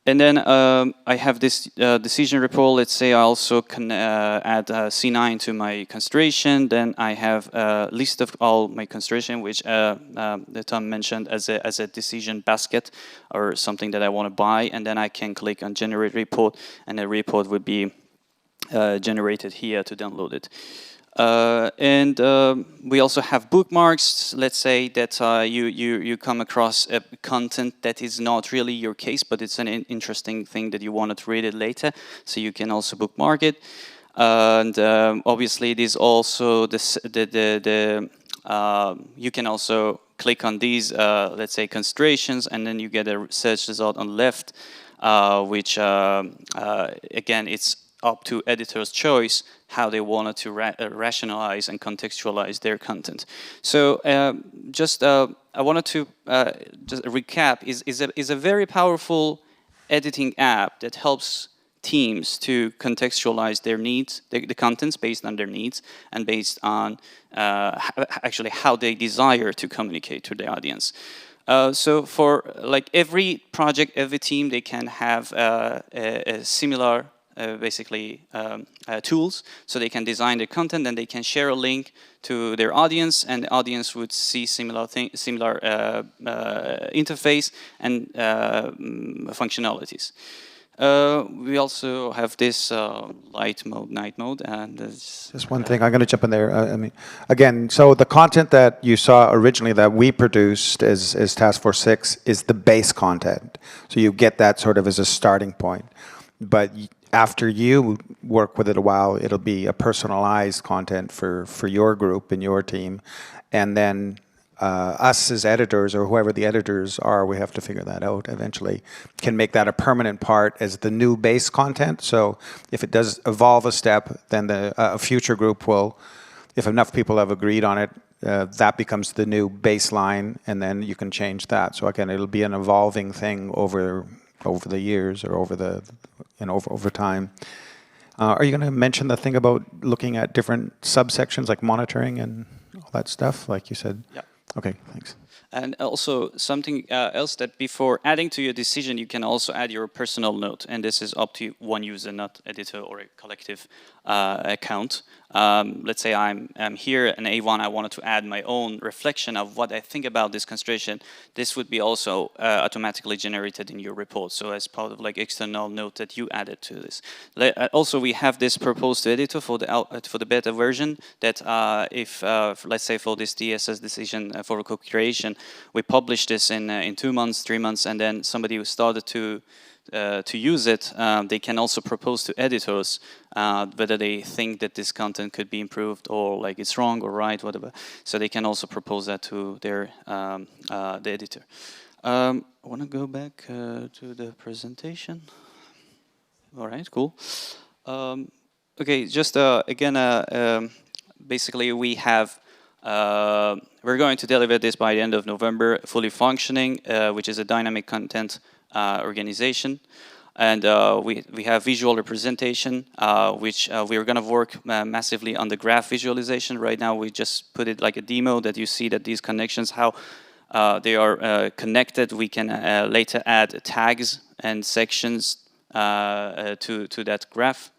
And then I have this decision report. Let's say I also can add C9 to my consideration. Then I have a list of all my consideration, which Tom mentioned as a decision basket or something that I want to buy. And then I can click on generate report, and the report would be generated here to download it. And we also have bookmarks. Let's say that you come across a content that is not really your case, but it's an interesting thing that you wanted to read it later, so you can also bookmark it. And obviously, there's also you can also click on these, let's say, considerations, and then you get a search result on the left, which again, it's up to editors' choice how they wanted to rationalize and contextualize their content. So I wanted to just recap, is a very powerful editing app that helps teams to contextualize their needs, the contents based on their needs and based on actually how they desire to communicate to the audience. So for like every project, every team, they can have a similar basically tools, so they can design their content and they can share a link to their audience, and the audience would see similar interface and functionalities. We also have this light mode, night mode, and Just one thing, I'm going to jump in there. I mean, again, so the content that you saw originally that we produced as Task Force 6 is the base content. So you get that sort of as a starting point. But after you work with it a while, it'll be a personalized content for your group and your team. And then us as editors, or whoever the editors are, we have to figure that out eventually, can make that a permanent part as the new base content. So if it does evolve a step, then a future group will, if enough people have agreed on it, that becomes the new baseline, and then you can change that. So again, it'll be an evolving thing over the years, or over time. Are you going to mention the thing about looking at different subsections like monitoring and all that stuff, like you said? Yeah. Okay, thanks. And also something else, that before adding to your decision, you can also add your personal note. And this is up to one user, not editor or a collective account. Let's say I'm here in A1, I wanted to add my own reflection of what I think about this constraint. This would be also automatically generated in your report. So as part of like external note that you added to this. Also, we have this proposed to editor for the beta version that if, let's say for this DSS decision for co-creation, we publish this in 2 months, 3 months, and then somebody who started to use it, they can also propose to editors whether they think that this content could be improved, or like it's wrong or right, whatever. So they can also propose that to their the editor. I want to go back to the presentation. All right, cool. Okay, just again, basically we have. We're going to deliver this by the end of November, fully functioning, which is a dynamic content organization. And we have visual representation, which we're going to work massively on the graph visualization. Right now, we just put it like a demo that you see that these connections, how they are connected. We can later add tags and sections to that graph.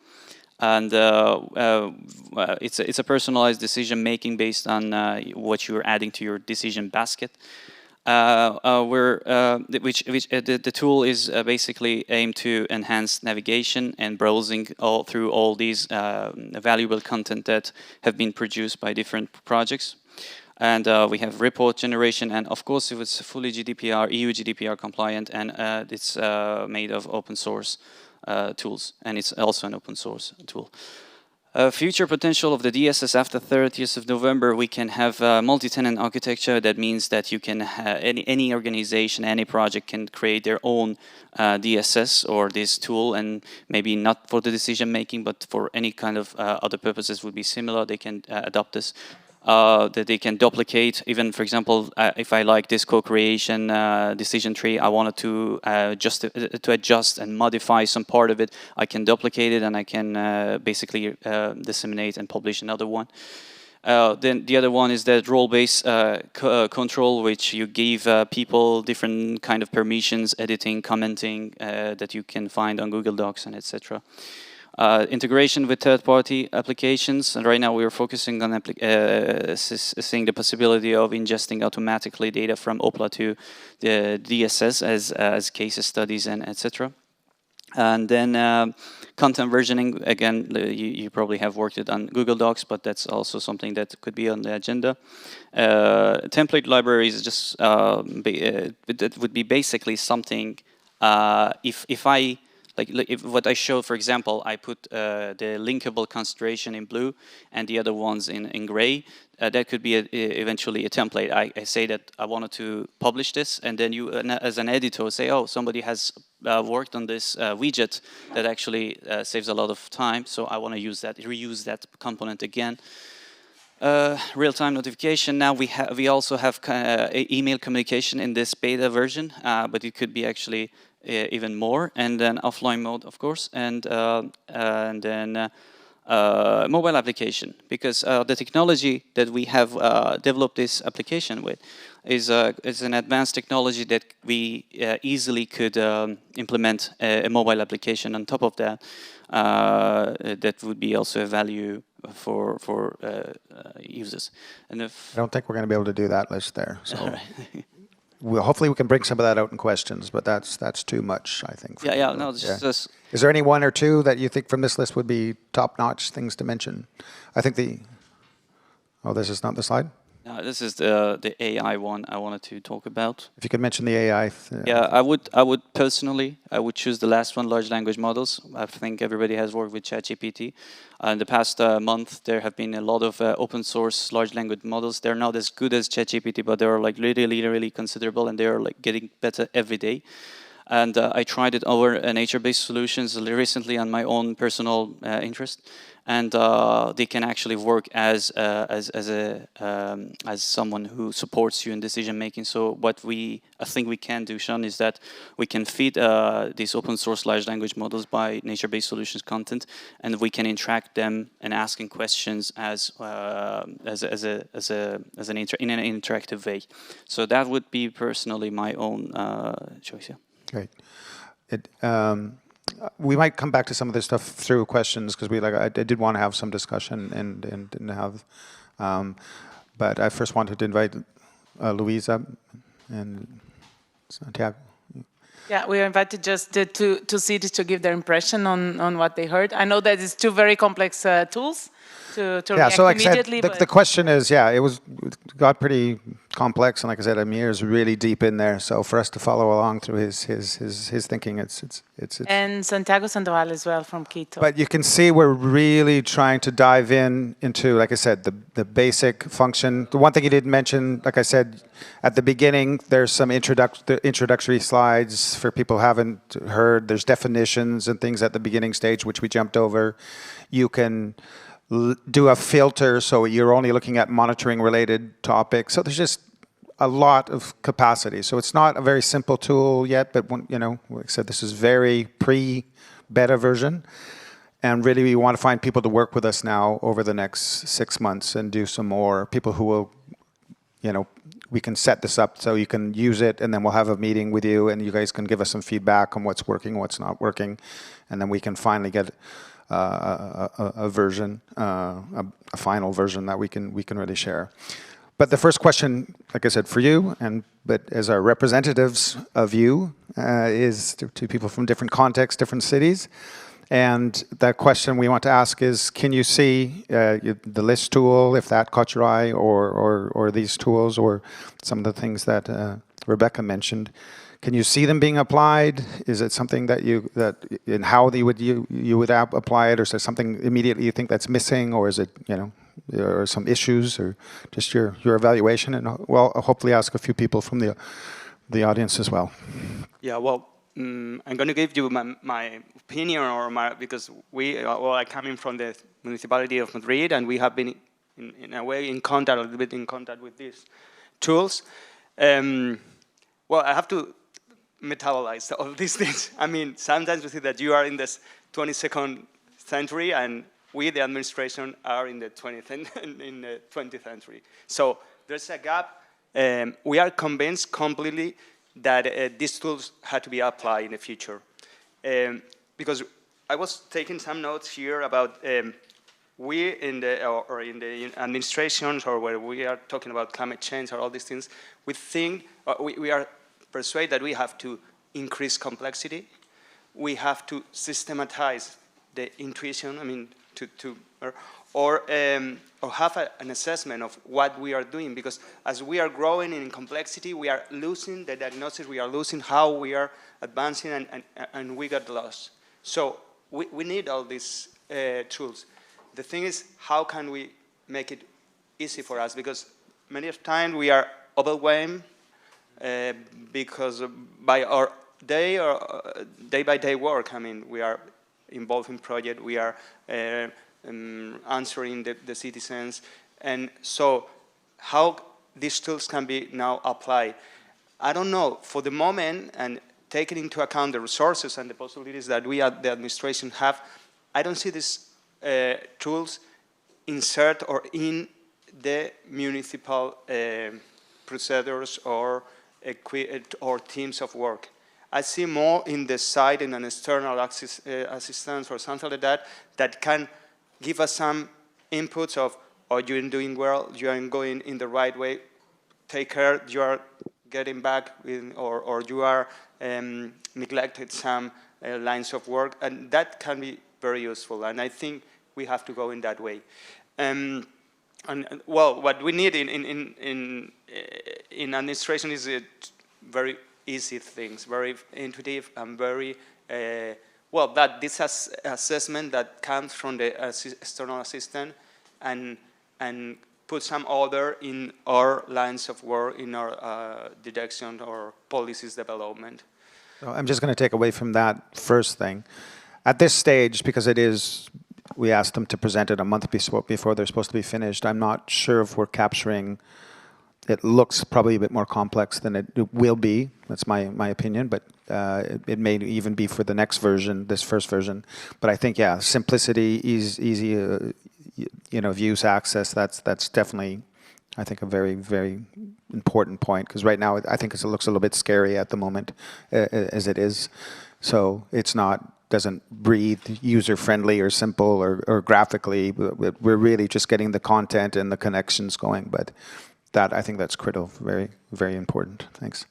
And it's a personalized decision making based on what you're adding to your decision basket. The tool is basically aimed to enhance navigation and browsing through all these valuable content that have been produced by different projects. And we have report generation, and of course, if it's fully GDPR, EU GDPR compliant, and it's made of open source tools, and it's also an open source tool. Future potential of the DSS after 30th of November, we can have multi-tenant architecture. That means that you can any organization, any project can create their own DSS or this tool, and maybe not for the decision making, but for any kind of other purposes would be similar. They can adopt this. That they can duplicate. Even, for example, if I like this co-creation decision tree, I wanted to adjust and modify some part of it, I can duplicate it and I can basically disseminate and publish another one. Then the other one is that role-based control, which you give people different kind of permissions, editing, commenting, that you can find on Google Docs and etc. Integration with third-party applications, and right now we are focusing on seeing the possibility of ingesting automatically data from OPLA to the DSS as case studies and etc. And then content versioning, again, you probably have worked it on Google Docs, but that's also something that could be on the agenda. Template libraries, just that would be basically something. If I if what I showed, for example, I put the linkable concentration in blue and the other ones in gray. That could be eventually a template. I say that I wanted to publish this, and then you, as an editor, say, oh, somebody has worked on this widget that actually saves a lot of time, so I want to use that, reuse that component again. Real-time notification. Now we also have email communication in this beta version, but it could be actually even more. And then offline mode, of course, and then mobile application, because the technology that we have developed this application with is an advanced technology that we easily could implement a mobile application on top of that. That would be also a value for users. And if I don't think we're going to be able to do that list there. So hopefully we can bring some of that out in questions, but that's too much, I think. Yeah, no, just Is there any one or two that you think from this list would be top-notch things to mention? I think oh, this is not the slide? no, this is the AI one I wanted to talk about. If you could mention the AI. Yeah, I would personally, I would choose the last one, large language models. I think everybody has worked with ChatGPT. In the past month, there have been a lot of open source large language models. They're not as good as ChatGPT, but they're like really considerable, and they're like getting better every day. And I tried it over nature-based solutions recently on my own personal interest, and they can actually work as someone who supports you in decision making. So what I think we can do, Sean, is that we can feed these open source large language models by nature-based solutions content, and we can interact them and asking questions in an interactive way. So that would be personally my own choice. Yeah. Great. We might come back to some of this stuff through questions, because I did want to have some discussion and have, but I first wanted to invite Louisa and Santiago. Yeah, we are invited just to cities to give their impression on what they heard. I know that it's two very complex tools to react so like immediately. I said, the question is, it got pretty complex, and like I said, Amir is really deep in there. So for us to follow along through his thinking, it's and Santiago Sandoval as well from Quito. But you can see we're really trying to dive into, like I said, the basic function. The one thing you didn't mention, like I said at the beginning, there's some introductory slides for people who haven't heard. There's definitions and things at the beginning stage, which we jumped over. You can do a filter, so you're only looking at monitoring related topics. So there's just a lot of capacity. So it's not a very simple tool yet, but like I said, this is very pre-beta version. And really we want to find people to work with us now over the next 6 months and do some more. People who will, we can set this up so you can use it, and then we'll have a meeting with you, and you guys can give us some feedback on what's working, what's not working. And then we can finally get a version, a final version that we can really share. But the first question, like I said, for you, but as our representatives of you, is to people from different contexts, different cities. And the question we want to ask is, can you see the list tool, if that caught your eye, or these tools, or some of the things that Rebecca mentioned? Can you see them being applied? Is it something that and how you would apply it, or is there something immediately you think that's missing, or is it, or some issues, or just your evaluation? And I'll hopefully ask a few people from the audience as well. Yeah, well, I'm going to give you my opinion, because I'm coming from the municipality of Madrid, and we have been in a way a little bit in contact with these tools. Well, I have to metabolize all these things. I mean, sometimes we see that you are in this 22nd century, and we, the administration, are in the 20th century. So there's a gap. We are convinced completely that these tools had to be applied in the future. Because I was taking some notes here about we in the administrations, or where we are talking about climate change or all these things, we think, we are persuaded that we have to increase complexity. We have to systematize the intuition, or have an assessment of what we are doing, because as we are growing in complexity, we are losing the diagnosis, we are losing how we are advancing, and we got lost. So we need all these tools. The thing is, how can we make it easy for us? Because many of times we are overwhelmed because by our day-by-day work, I mean, we are involved in project, we are answering the citizens, and so how these tools can be now applied. I don't know, for the moment, and taking into account the resources and the possibilities that we at the administration have, I don't see these tools insert or in the municipal procedures or teams of work. I see more in the side in an external assistance or something like that that can give us some inputs of, oh, you're doing well, you are going in the right way, take care, you are getting back, or you are neglected some lines of work, and that can be very useful, and I think we have to go in that way. And well, what we need in administration is very easy things, very intuitive, and very well, that this assessment that comes from the external assistant and put some order in our lines of work, in our direction or policies development. So I'm just going to take away from that first thing. At this stage, because it is, we asked them to present it a month before they're supposed to be finished, I'm not sure if we're capturing, it looks probably a bit more complex than it will be. That's my opinion, but it may even be for the next version, this first version. But I think, yeah, simplicity, easy, of use, access, that's definitely, I think, a very, very important point, because right now I think it looks a little bit scary at the moment as it is. So it's doesn't breathe user-friendly or simple or graphically. We're really just getting the content and the connections going, but I think that's critical, very, very important. Thanks.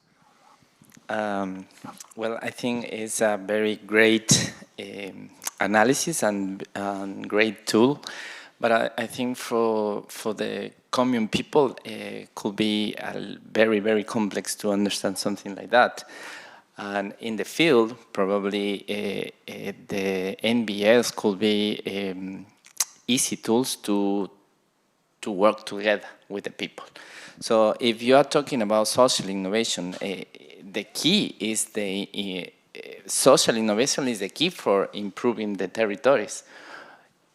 Well, I think it's a very great analysis and great tool. But I think for the common people, it could be very, very complex to understand something like that. And in the field, probably the NBS could be easy tools to work together with the people. So if you are talking about social innovation, the key is social innovation is the key for improving the territories,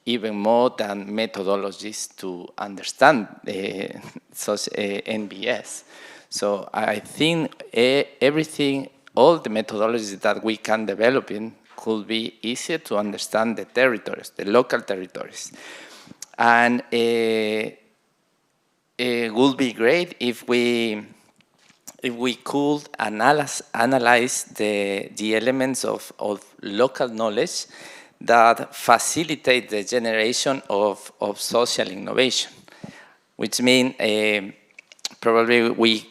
even more than methodologies to understand NBS. So I think everything, all the methodologies that we can develop in could be easier to understand the territories, the local territories. And it would be great if we could analyze the elements of local knowledge that facilitate the generation of social innovation, which means probably we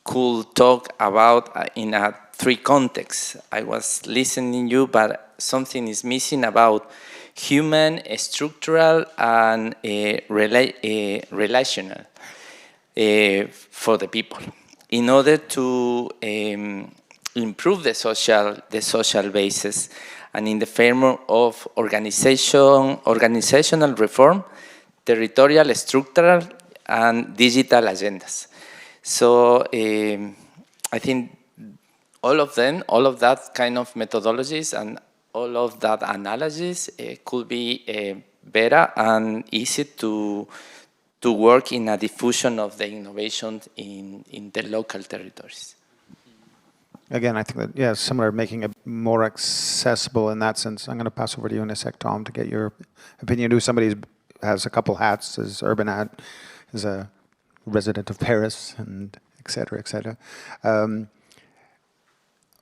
could talk about in a three contexts. I was listening to you, but something is missing about human, structural, and relational for the people, in order to improve the social basis, and in the framework of organizational reform, territorial, structural, and digital agendas. So I think all of that kind of methodologies and all of that analysis could be better and easy to work in a diffusion of the innovation in the local territories. Again, I think that, yeah, similar, making it more accessible in that sense. I'm going to pass over to you in a sec, Tom, to get your opinion. Somebody who has a couple hats, is URBiNAT, is a resident of Paris, and et cetera, et cetera.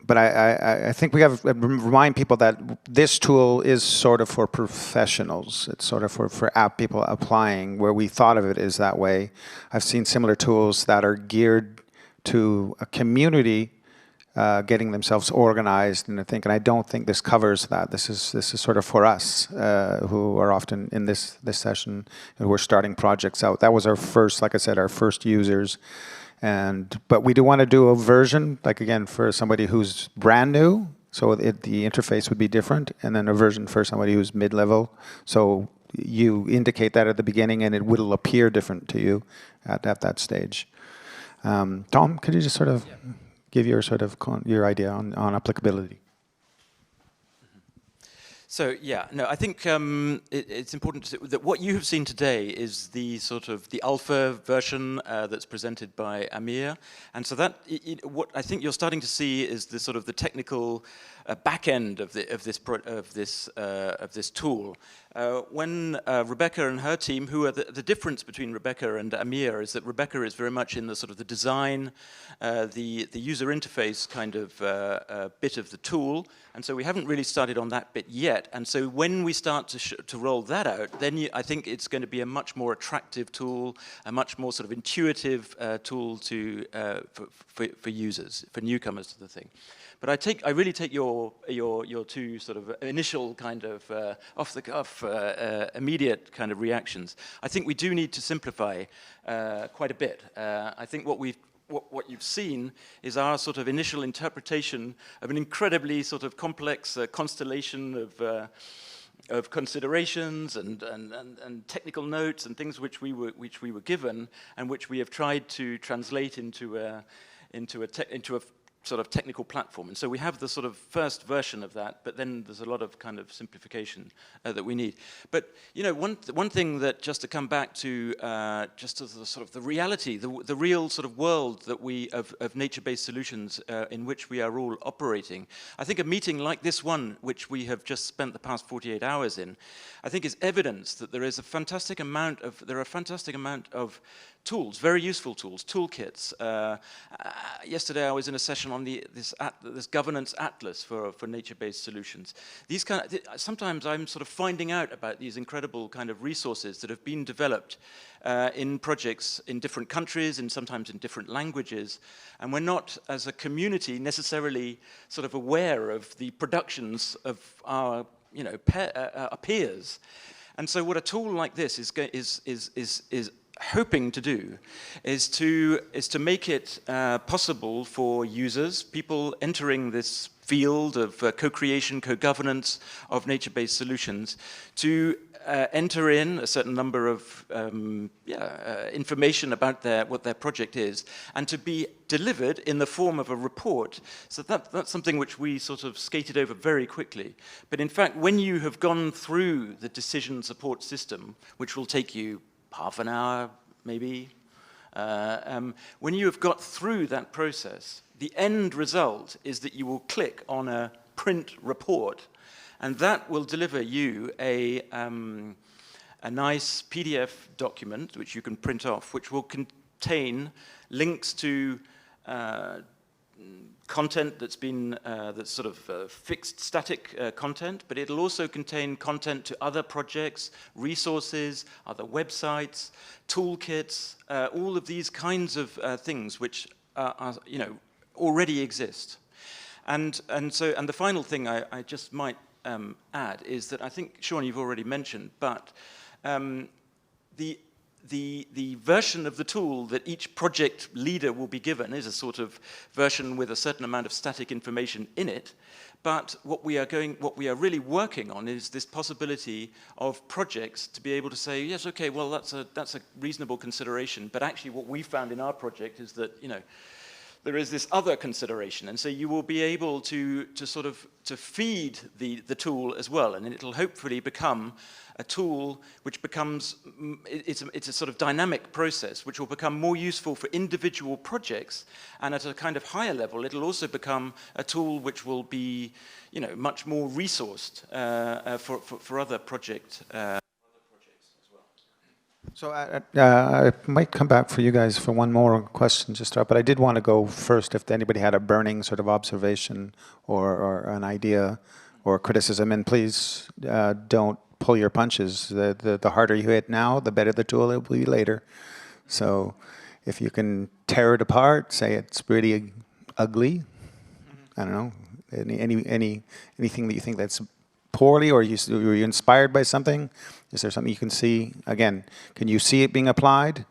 But I think we have to remind people that this tool is sort of for professionals. It's sort of for app people applying, where we thought of it as that way. I've seen similar tools that are geared to a community getting themselves organized, and I don't think this covers that. This is sort of for us who are often in this session, and we're starting projects out. That was our first, like I said, our first users. But we do want to do a version, like again, for somebody who's brand new, So the interface would be different, and then a version for somebody who's mid-level. So you indicate that at the beginning, and it will appear different to you at that stage. Tom, could you just sort of give your sort of your idea on applicability? So yeah, no, I think it's important to say that what you have seen today is the sort of the alpha version that's presented by Amir, and so that what I think you're starting to see is the sort of the technical back end of this tool. When Rebecca and her team, who are the difference between Rebecca and Amir is that Rebecca is very much in the sort of the design, the user interface kind of bit of the tool, and so we haven't really started on that bit yet. And so when we start to roll that out, then I think it's going to be a much more attractive tool, a much more sort of intuitive tool to for users, for newcomers to the thing. But I really take your two sort of initial kind of off the cuff, immediate kind of reactions. I think we do need to simplify quite a bit. I think what you've seen is our sort of initial interpretation of an incredibly sort of complex constellation of considerations and technical notes and things which we were given and which we have tried to translate into a sort of technical platform. And so we have the sort of first version of that, but then there's a lot of kind of simplification that we need. But, you know, one thing that, just to come back to, just as the sort of the reality, the real sort of world that of nature-based solutions in which we are all operating, I think a meeting like this one, which we have just spent the past 48 hours in, I think is evidence that there are a fantastic amount of tools, very useful tools, toolkits. Yesterday I was in a session on this governance atlas for nature-based solutions. These sometimes I'm sort of finding out about these incredible kind of resources that have been developed in projects in different countries and sometimes in different languages, and we're not, as a community, necessarily sort of aware of the productions of our, you know, our peers. And so what a tool like this is hoping to do is to make it possible for users, people entering this field of co-creation, co-governance of nature-based solutions, to enter in a certain number of information about what their project is, and to be delivered in the form of a report. So that's something which we sort of skated over very quickly. But in fact, when you have gone through the decision support system, which will take you half an hour, maybe. When you have got through that process, the end result is that you will click on a print report, and that will deliver you a nice PDF document, which you can print off, which will contain links to content that's been that's sort of fixed static content, but it'll also contain content to other projects, resources, other websites, toolkits, all of these kinds of things which are, you know, already exist. And the final thing I just might add is that I think, Sean, you've already mentioned, but the version of the tool that each project leader will be given is a sort of version with a certain amount of static information in it. But what we are really working on is this possibility of projects to be able to say, yes, okay, well, that's a reasonable consideration. But actually, what we found in our project is that, you know, there is this other consideration, and so you will be able to sort of feed the tool as well, and it'll hopefully become a tool which becomes, it's a sort of dynamic process which will become more useful for individual projects, and at a kind of higher level it'll also become a tool which will be, you know, much more resourced for other projects. So I might come back for you guys for one more question just to, but I did want to go first if anybody had a burning sort of observation or an idea or criticism, and please don't pull your punches. The harder you hit now, the better the tool it will be later. So if you can tear it apart, say it's pretty ugly, I don't know, anything that you think that's poorly, or were you inspired by something? Is there something you can see? Again, can you see it being applied?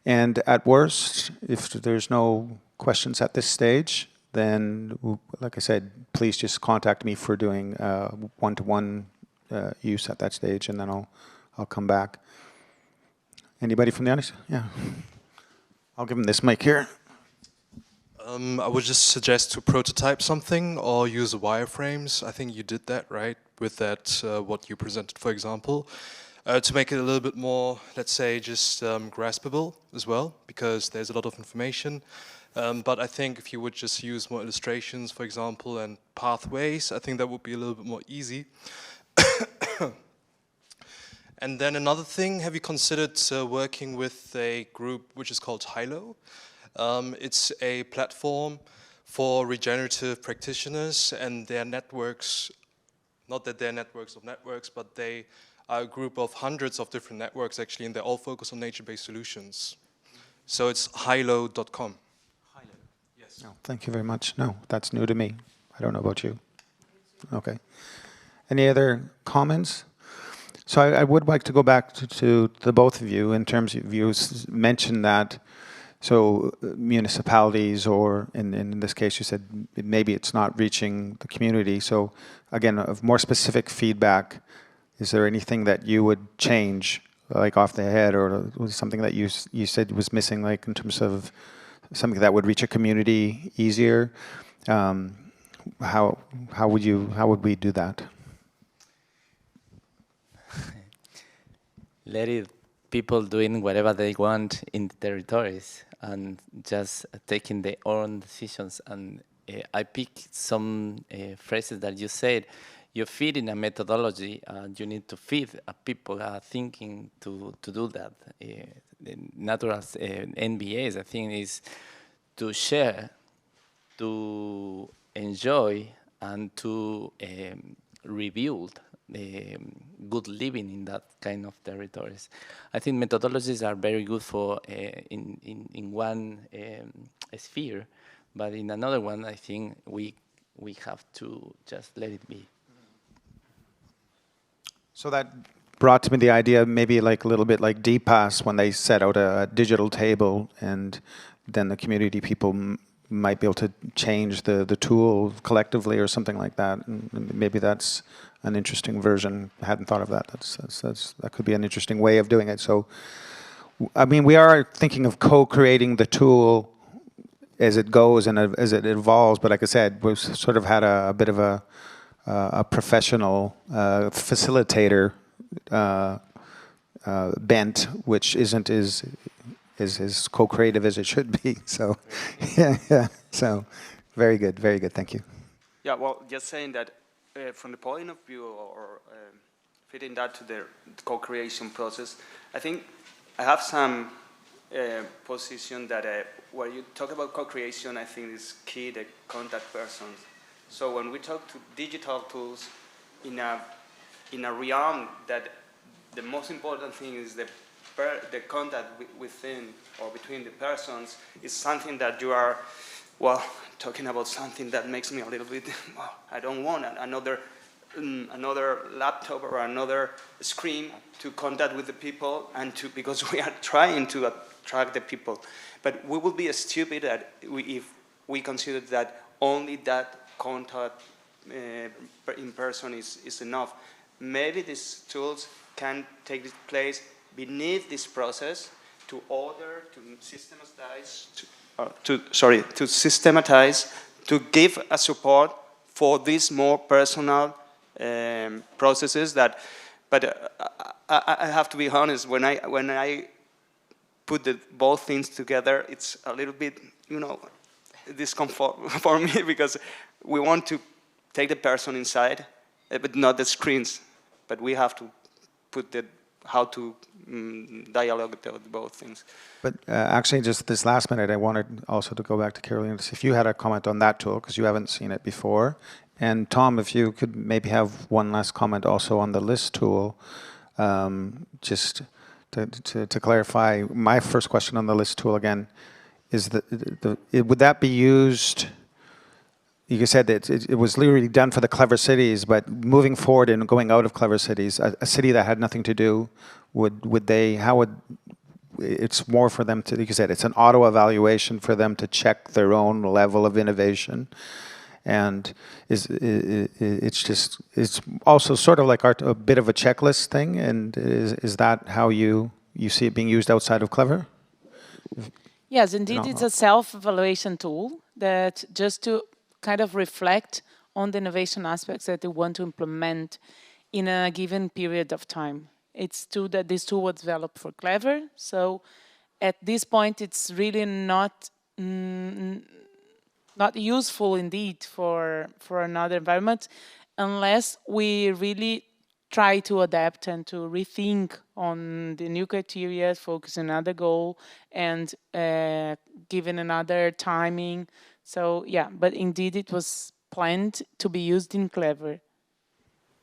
And at worst, if there's no questions at this stage, then, like I said, please just contact me for doing one-to-one use at that stage, and then I'll come back. Anybody from the audience? Yeah. I'll give him this mic here. I would just suggest to prototype something or use wireframes. I think you did that, right? With that, what you presented, for example, to make it a little bit more, let's say, just graspable as well, because there's a lot of information. But I think if you would just use more illustrations, for example, and pathways, I think that would be a little bit more easy. And then another thing, have you considered working with a group which is called HILO? It's a platform for regenerative practitioners and their networks, not that they're networks of networks, but they are a group of hundreds of different networks actually, and they all focus on nature-based solutions. So it's hilo.com. HILO, yes. No, thank you very much. No, that's new to me. I don't know about you. Okay. Any other comments? So I would like to go back to the both of you in terms of you mentioned that, so municipalities, or in this case you said maybe it's not reaching the community. So again, of more specific feedback, is there anything that you would change, like off the head, or was something that you said was missing, like in terms of something that would reach a community easier? How would we do that? Let it people doing whatever they want in the territories and just taking their own decisions. And I picked some phrases that you said. You feed in a methodology, you need to feed people thinking to do that. The natural NBAs, I think, is to share, to enjoy, and to rebuild good living in that kind of territories. I think methodologies are very good for in one sphere, but in another one, I think we have to just let it be. So that brought to me the idea, maybe like a little bit like DPAS, when they set out a digital table, and then the community people might be able to change the tool collectively or something like that. And maybe that's an interesting version. I hadn't thought of that. That could be an interesting way of doing it. So, I mean, we are thinking of co-creating the tool as it goes and as it evolves. But like I said, we've sort of had a bit of a professional facilitator bent, which isn't as co-creative as it should be. So, yeah. So, very good. Thank you. Yeah, well, just saying that from the point of view or fitting that to the co-creation process, I think I have some position that when you talk about co-creation, I think is key the contact persons. So when we talk to digital tools in a realm that the most important thing is the contact within or between the persons is something that you are, well, talking about something that makes me a little bit, well, I don't want another laptop or another screen to contact with the people and because we are trying to attract the people. But we will be stupid if we consider that only that contact in person is enough. Maybe these tools can take place beneath this process to order, to systematize, to give a support for these more personal processes that, but I have to be honest, when I put both things together, it's a little bit, discomfort for me because we want to take the person inside, but not the screens. But we have to put how to dialogue with both things. But actually, just this last minute, I wanted also to go back to Caroline. If you had a comment on that tool, because you haven't seen it before. And Tom, if you could maybe have one last comment also on the list tool, just to clarify, my first question on the list tool again, is would that be used? You said that it was literally done for the Clever Cities, but moving forward and going out of Clever Cities, a city that had nothing to do, it's more for them to, like you said, it's an auto-evaluation for them to check their own level of innovation. And it's also sort of like a bit of a checklist thing. And is that how you see it being used outside of Clever? Yes, indeed, it's a self-evaluation tool that just to kind of reflect on the innovation aspects that they want to implement in a given period of time. It's true that this tool was developed for Clever, so at this point it's really not useful indeed for another environment unless we really try to adapt and to rethink on the new criteria, focus on another goal, and given another timing. So yeah, but indeed it was planned to be used in Clever,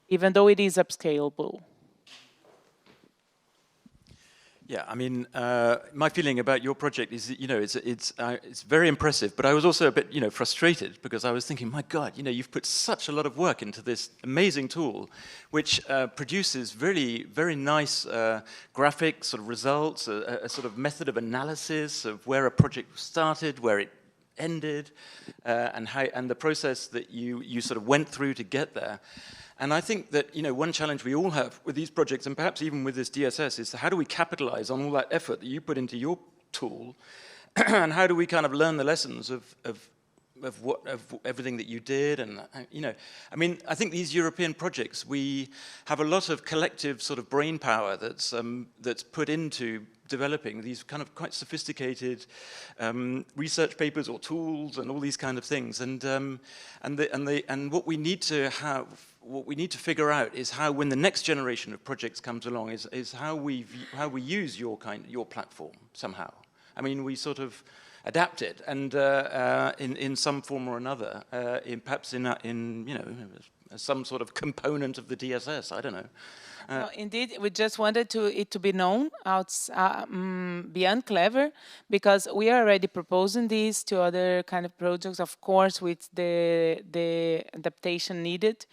even though it is upscalable. Yeah, I mean, my feeling about your project is that, it's very impressive, but I was also a bit, frustrated because I was thinking, my God, you've put such a lot of work into this amazing tool, which produces really very nice graphic sort of results, a sort of method of analysis of where a project started, where it ended, and the process that you sort of went through to get there. And I think that, one challenge we all have with these projects, and perhaps even with this DSS, is how do we capitalize on all that effort that you put into your tool, and how do we kind of learn the lessons of everything that you did? And, I mean, I think these European projects, we have a lot of collective sort of brain power that's put into developing these kind of quite sophisticated research papers or tools and all these kind of things. And what we need to have, what we need to figure out is how, when the next generation of projects comes along, is how we use your platform somehow. I mean, we sort of adapt it, and in some form or another, perhaps in some sort of component of the DSS. I don't know. No, indeed, we just wanted it to be known beyond Clever, because we are already proposing these to other kind of projects, of course, with the adaptation needed,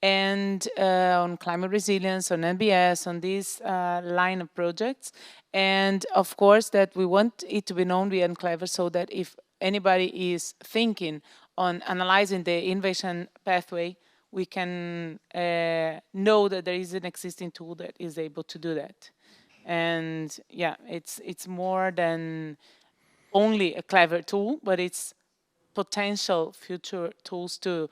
and on climate resilience, on NBS, on this line of projects. And of course that we want it to be known beyond Clever, so that if anybody is thinking on analyzing the innovation pathway, we can know that there is an existing tool that is able to do that. And yeah, it's more than only a Clever tool, but it's potential future tools to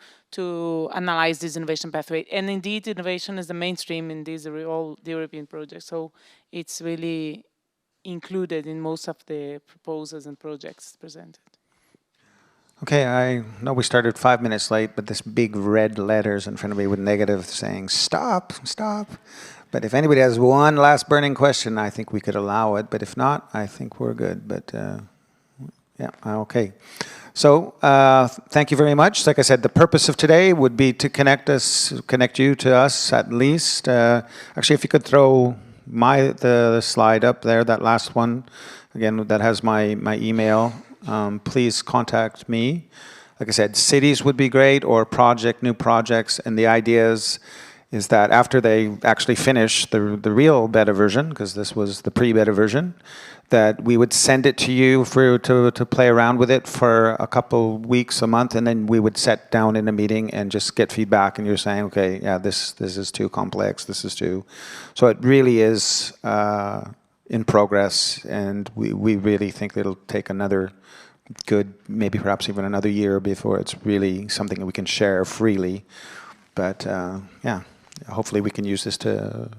analyze this innovation pathway. And indeed, innovation is the mainstream in these all the European projects. So it's really included in most of the proposals and projects presented. Okay, I know we started 5 minutes late, but this big red letters in front of me with negative saying, stop, stop. But if anybody has one last burning question, I think we could allow it. But if not, I think we're good. But yeah, okay. So thank you very much. Like I said, the purpose of today would be to connect you to us at least. Actually, if you could throw the slide up there, that last one, again, that has my email. Please contact me. Like I said, cities would be great, or new projects. And the idea is that after they actually finish the real beta version, because this was the pre-beta version, that we would send it to you to play around with it for a couple weeks, a month, and then we would sit down in a meeting and just get feedback. And you're saying, okay, yeah, this is too complex. This is too. So it really is in progress, and we really think it'll take another good, maybe perhaps even another year before it's really something that we can share freely. But yeah, hopefully we can use this to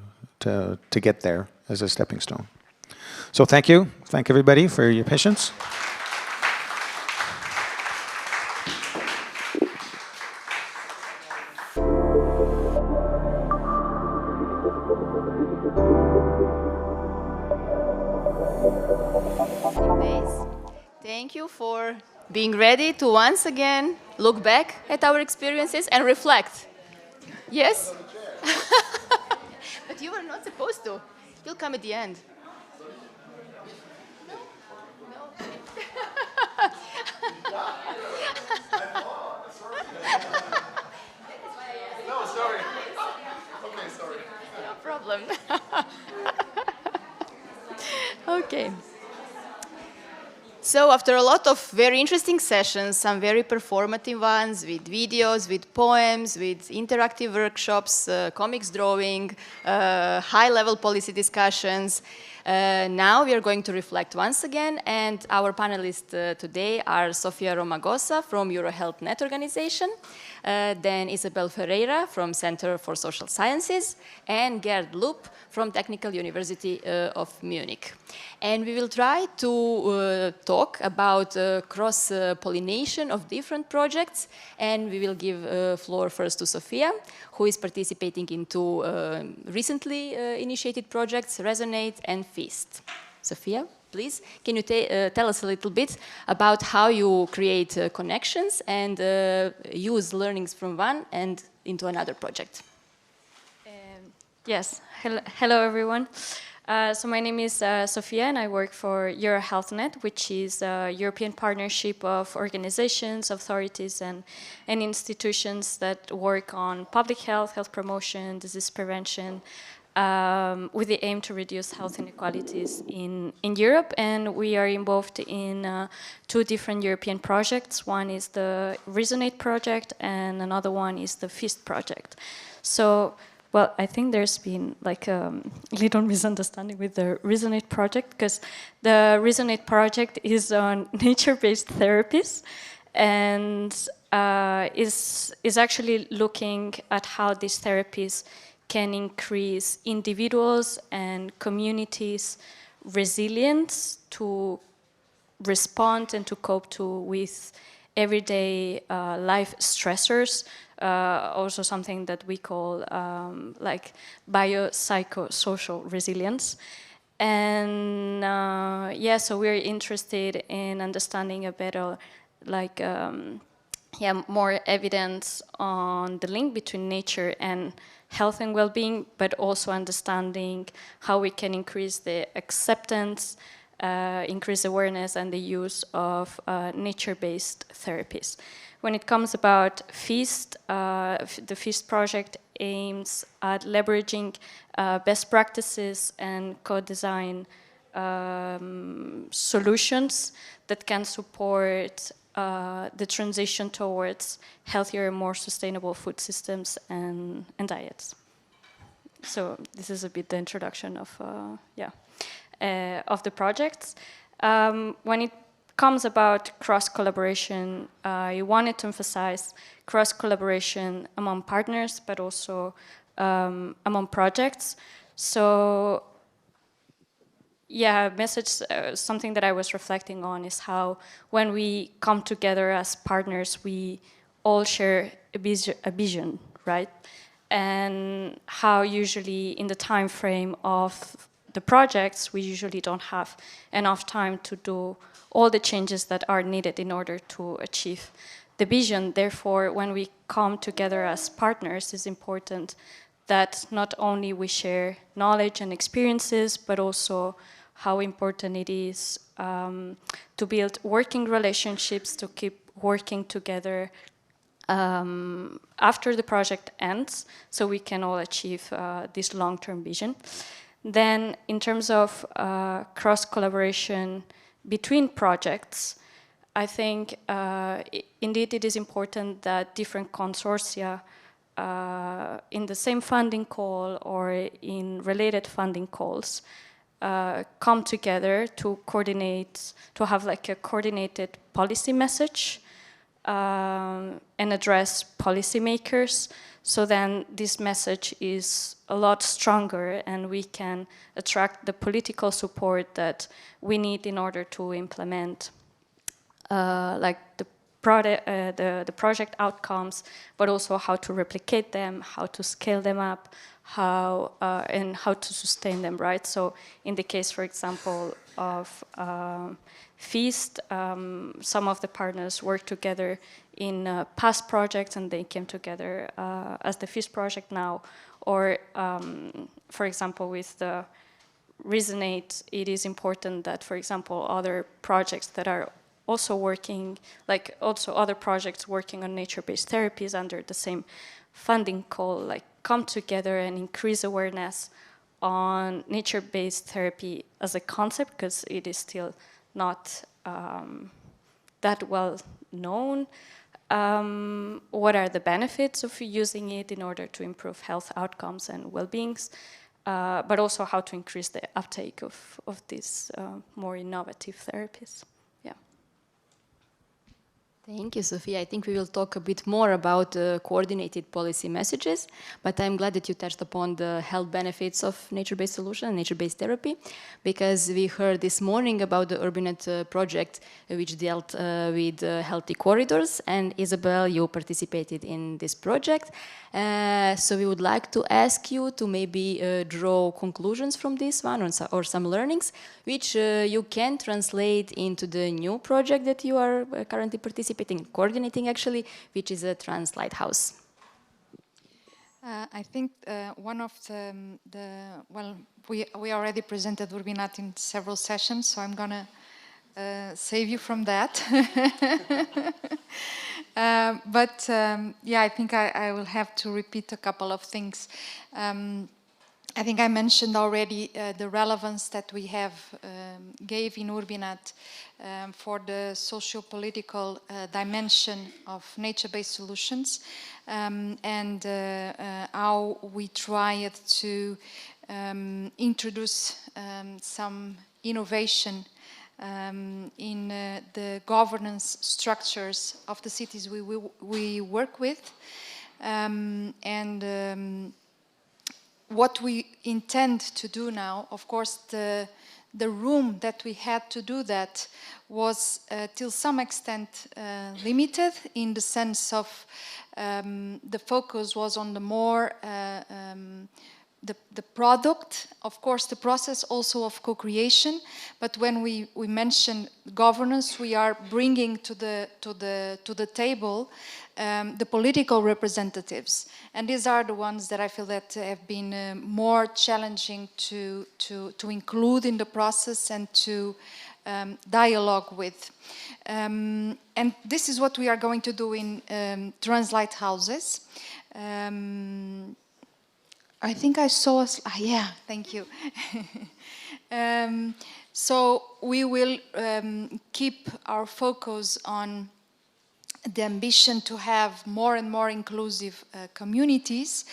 get there as a stepping stone. So thank you. Thank everybody for your patience. Thank you for being ready to once again look back at our experiences and reflect. Yes? But you were not supposed to. You'll come at the end. No, sorry. Okay, sorry. No problem. Okay. So after a lot of very interesting sessions, some very performative ones with videos, with poems, with interactive workshops, comics drawing, high-level policy discussions, now we are going to reflect once again, and our panelists today are Sofia Romagosa from EuroHealthNet organization, then Isabel Ferreira from Center for Social Sciences, and Gerd Lupp from Technical University of Munich. And we will try to talk about cross-pollination of different projects, and we will give floor first to Sofia, who is participating in two recently initiated projects, Resonate and Feast. Sofia, please, can you tell us a little bit about how you create connections and use learnings from one and into another project? Yes, hello everyone. So my name is Sofia and I work for EuroHealthNet, which is a European partnership of organizations, authorities and institutions that work on public health, health promotion, disease prevention, with the aim to reduce health inequalities in Europe. And we are involved in two different European projects. One is the Resonate project and another one is the Feast project. So, well, I think there's been like a little misunderstanding with the Resonate project, because the Resonate project is on nature-based therapies and is actually looking at how these therapies can increase individuals and communities' resilience to respond and to cope with everyday life stressors, also something that we call like biopsychosocial resilience. And yeah, so we're interested in understanding a better, like, yeah, more evidence on the link between nature and health and well-being, but also understanding how we can increase the acceptance, increase awareness and the use of nature-based therapies. When it comes about Feast, the Feast project aims at leveraging best practices and co-design solutions that can support the transition towards healthier and more sustainable food systems and diets. So this is a bit the introduction of, of the projects. When it comes about cross-collaboration, I wanted to emphasize cross-collaboration among partners, but also among projects. So yeah, something that I was reflecting on is how when we come together as partners, we all share a vision, right? And how usually in the time frame of the projects, we usually don't have enough time to do all the changes that are needed in order to achieve the vision. Therefore, when we come together as partners, it's important that not only we share knowledge and experiences, but also how important it is to build working relationships, to keep working together after the project ends, so we can all achieve this long-term vision. Then, in terms of cross-collaboration between projects, I think indeed it is important that different consortia in the same funding call or in related funding calls come together to coordinate, to have like a coordinated policy message and address policymakers. So then this message is a lot stronger and we can attract the political support that we need in order to implement like the project outcomes, but also how to replicate them, how to scale them up, and how to sustain them, right? So in the case, for example, of Feast, some of the partners worked together in past projects and they came together as the Feast project now. Or, for example, with the Resonate, it is important that, for example, other projects that are also working, like also other projects working on nature-based therapies under the same funding call, like come together and increase awareness on nature-based therapy as a concept, because it is still not that well known. What are the benefits of using it in order to improve health outcomes and well-beings, but also how to increase the uptake of these more innovative therapies. Yeah. Thank you, Sophia. I think we will talk a bit more about coordinated policy messages, but I'm glad that you touched upon the health benefits of nature-based solution, nature-based therapy, because we heard this morning about the URBiNAT project, which dealt with healthy corridors, and Isabel, you participated in this project. So we would like to ask you to maybe draw conclusions from this one or some learnings, which you can translate into the new project that you are currently coordinating actually, which is a Trans Lighthouse. I think one of well, we already presented URBiNAT in several sessions, so I'm gonna save you from that. Yeah, I think I will have to repeat a couple of things. I think I mentioned already the relevance that we have gave in URBiNAT for the socio-political dimension of nature-based solutions, and how we tried to introduce some innovation in the governance structures of the cities we work with, what we intend to do now. Of course, the room that we had to do that was till some extent limited, in the sense of the focus was on the more the product, of course, the process also of co-creation. But when we mention governance, we are bringing to the table the political representatives, and these are the ones that I feel that have been more challenging to include in the process and to dialogue with. And this is what we are going to do in Trans Lighthouses. I think I saw us. Yeah, thank you. So we will keep our focus on the ambition to have more and more inclusive communities.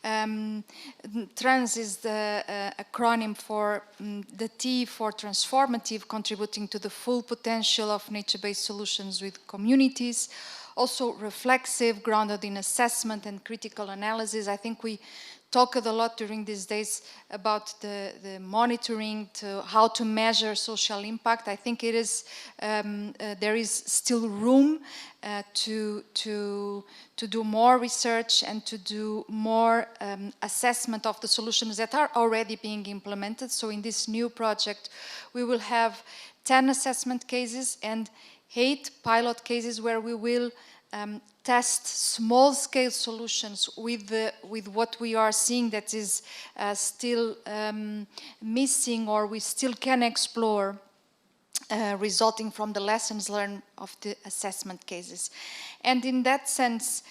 Trans is the acronym for the T for transformative, contributing to the full potential of nature-based solutions with communities. Also reflexive, grounded in assessment and critical analysis. I think we talked a lot during these days about the monitoring, to how to measure social impact. I think it is there is still room to do more research and to do more assessment of the solutions that are already being implemented. So in this new project, we will have 10 assessment cases and 8 pilot cases where we will test small-scale solutions with what we are seeing that is still missing, or we still can explore, resulting from the lessons learned of the assessment cases. And in that sense,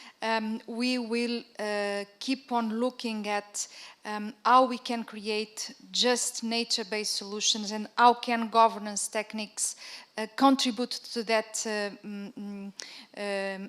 we will keep on looking at how we can create just nature-based solutions, and how can governance techniques contribute to that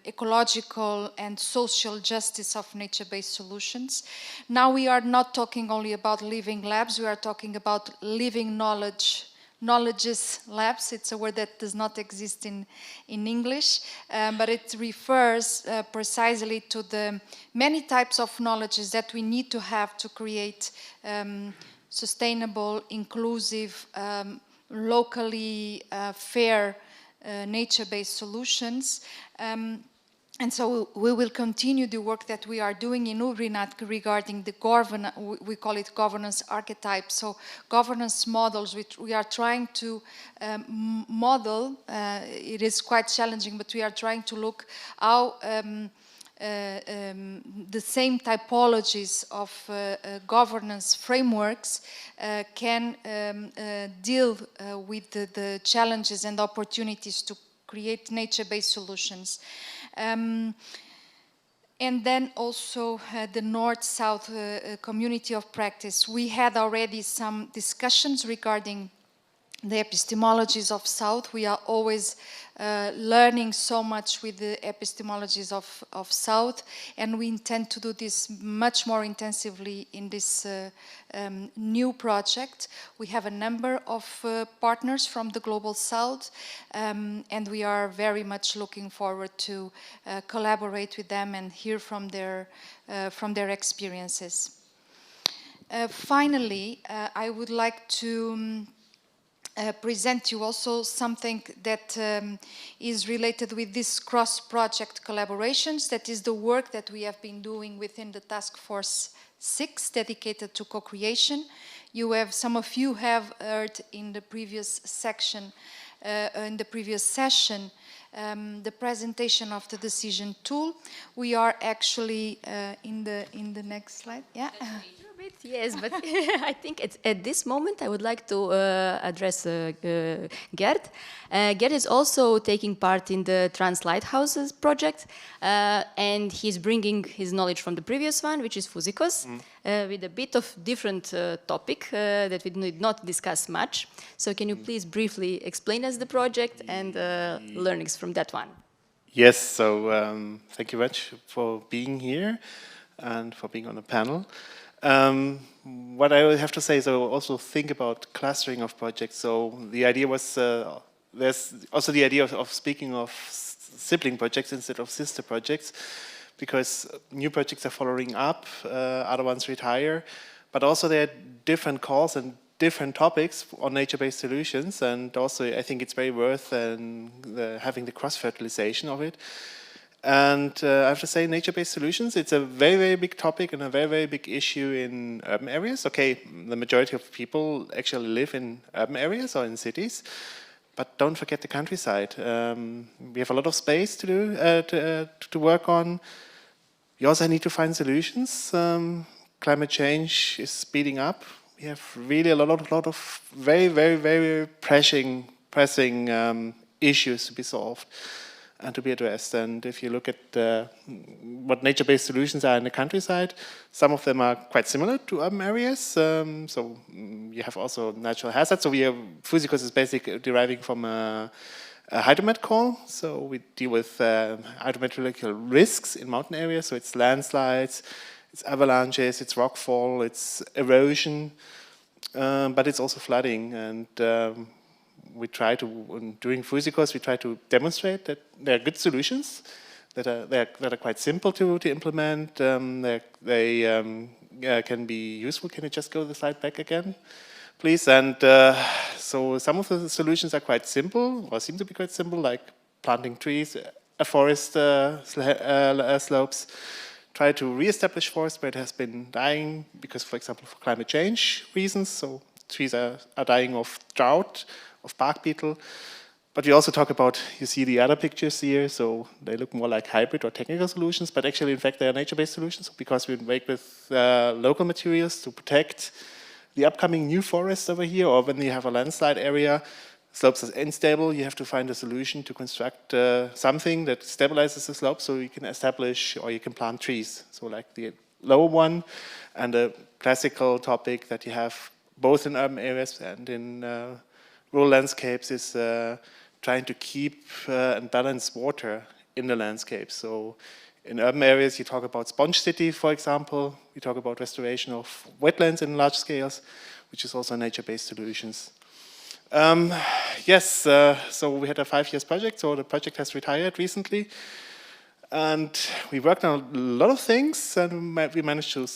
ecological and social justice of nature-based solutions. Now we are not talking only about living labs, we are talking about living knowledges labs. It's a word that does not exist in English, but it refers precisely to the many types of knowledges that we need to have to create sustainable, inclusive, locally fair nature-based solutions. And so we will continue the work that we are doing in URBiNAT regarding the governance, we call it governance archetypes, so governance models, which we are trying to model. It is quite challenging, but we are trying to look how the same typologies of governance frameworks can deal with the challenges and opportunities to create nature-based solutions. And then also the North-South community of practice. We had already some discussions regarding the epistemologies of South. We are always learning so much with the epistemologies of South, and we intend to do this much more intensively in this new project. We have a number of partners from the Global South, and we are very much looking forward to collaborate with them and hear from their experiences. Finally, I would like to present you also something that is related with this cross-project collaborations. That is the work that we have been doing within the Task Force 6 dedicated to co-creation. Some of you have heard in the previous section, the presentation of the decision tool. We are actually in the next slide. Yeah. Yes, but I think at this moment I would like to address Gert. Gert is also taking part in the Trans Lighthouses project, and he's bringing his knowledge from the previous one, which is Fuzikos, with a bit of different topic that we did not discuss much. So can you please briefly explain us the project and learnings from that one? Yes, so thank you much for being here and for being on the panel. What I would have to say is I also think about clustering of projects. So the idea was, there's also the idea of speaking of sibling projects instead of sister projects, because new projects are following up, other ones retire, but also there are different calls and different topics on nature-based solutions, and also I think it's very worth having the cross-fertilization of it. And I have to say, nature-based solutions, it's a very, very big topic and a very, very big issue in urban areas. Okay, the majority of people actually live in urban areas or in cities, but don't forget the countryside. We have a lot of space to do, to work on. We also need to find solutions. Climate change is speeding up. We have really a lot of very, very, very pressing issues to be solved and to be addressed. And if you look at what nature-based solutions are in the countryside, some of them are quite similar to urban areas. So you have also natural hazards. So Fuzikos is basically deriving from a hydromet call. So we deal with hydrometeorological risks in mountain areas. So it's landslides, it's avalanches, it's rockfall, it's erosion, but it's also flooding. And we try to, during Fuzikos, we try to demonstrate that there are good solutions that are quite simple to implement. They can be useful. Can you just go the slide back again, please? And so some of the solutions are quite simple, or seem to be quite simple, like planting trees, forest slopes. Try to re-establish forest where it has been dying because, for example, for climate change reasons. So trees are dying of drought, of bark beetle. But we also talk about, you see the other pictures here, so they look more like hybrid or technical solutions, but actually, in fact, they are nature-based solutions because we work with local materials to protect the upcoming new forest over here, or when you have a landslide area, slopes are unstable, you have to find a solution to construct something that stabilizes the slope so you can establish or you can plant trees. So like the lower one, and the classical topic that you have both in urban areas and in rural landscapes is trying to keep and balance water in the landscape. So in urban areas, you talk about sponge city, for example. We talk about restoration of wetlands in large scales, which is also nature-based solutions. Yes, so we had a 5-year project, so the project has retired recently. And we worked on a lot of things, and we managed to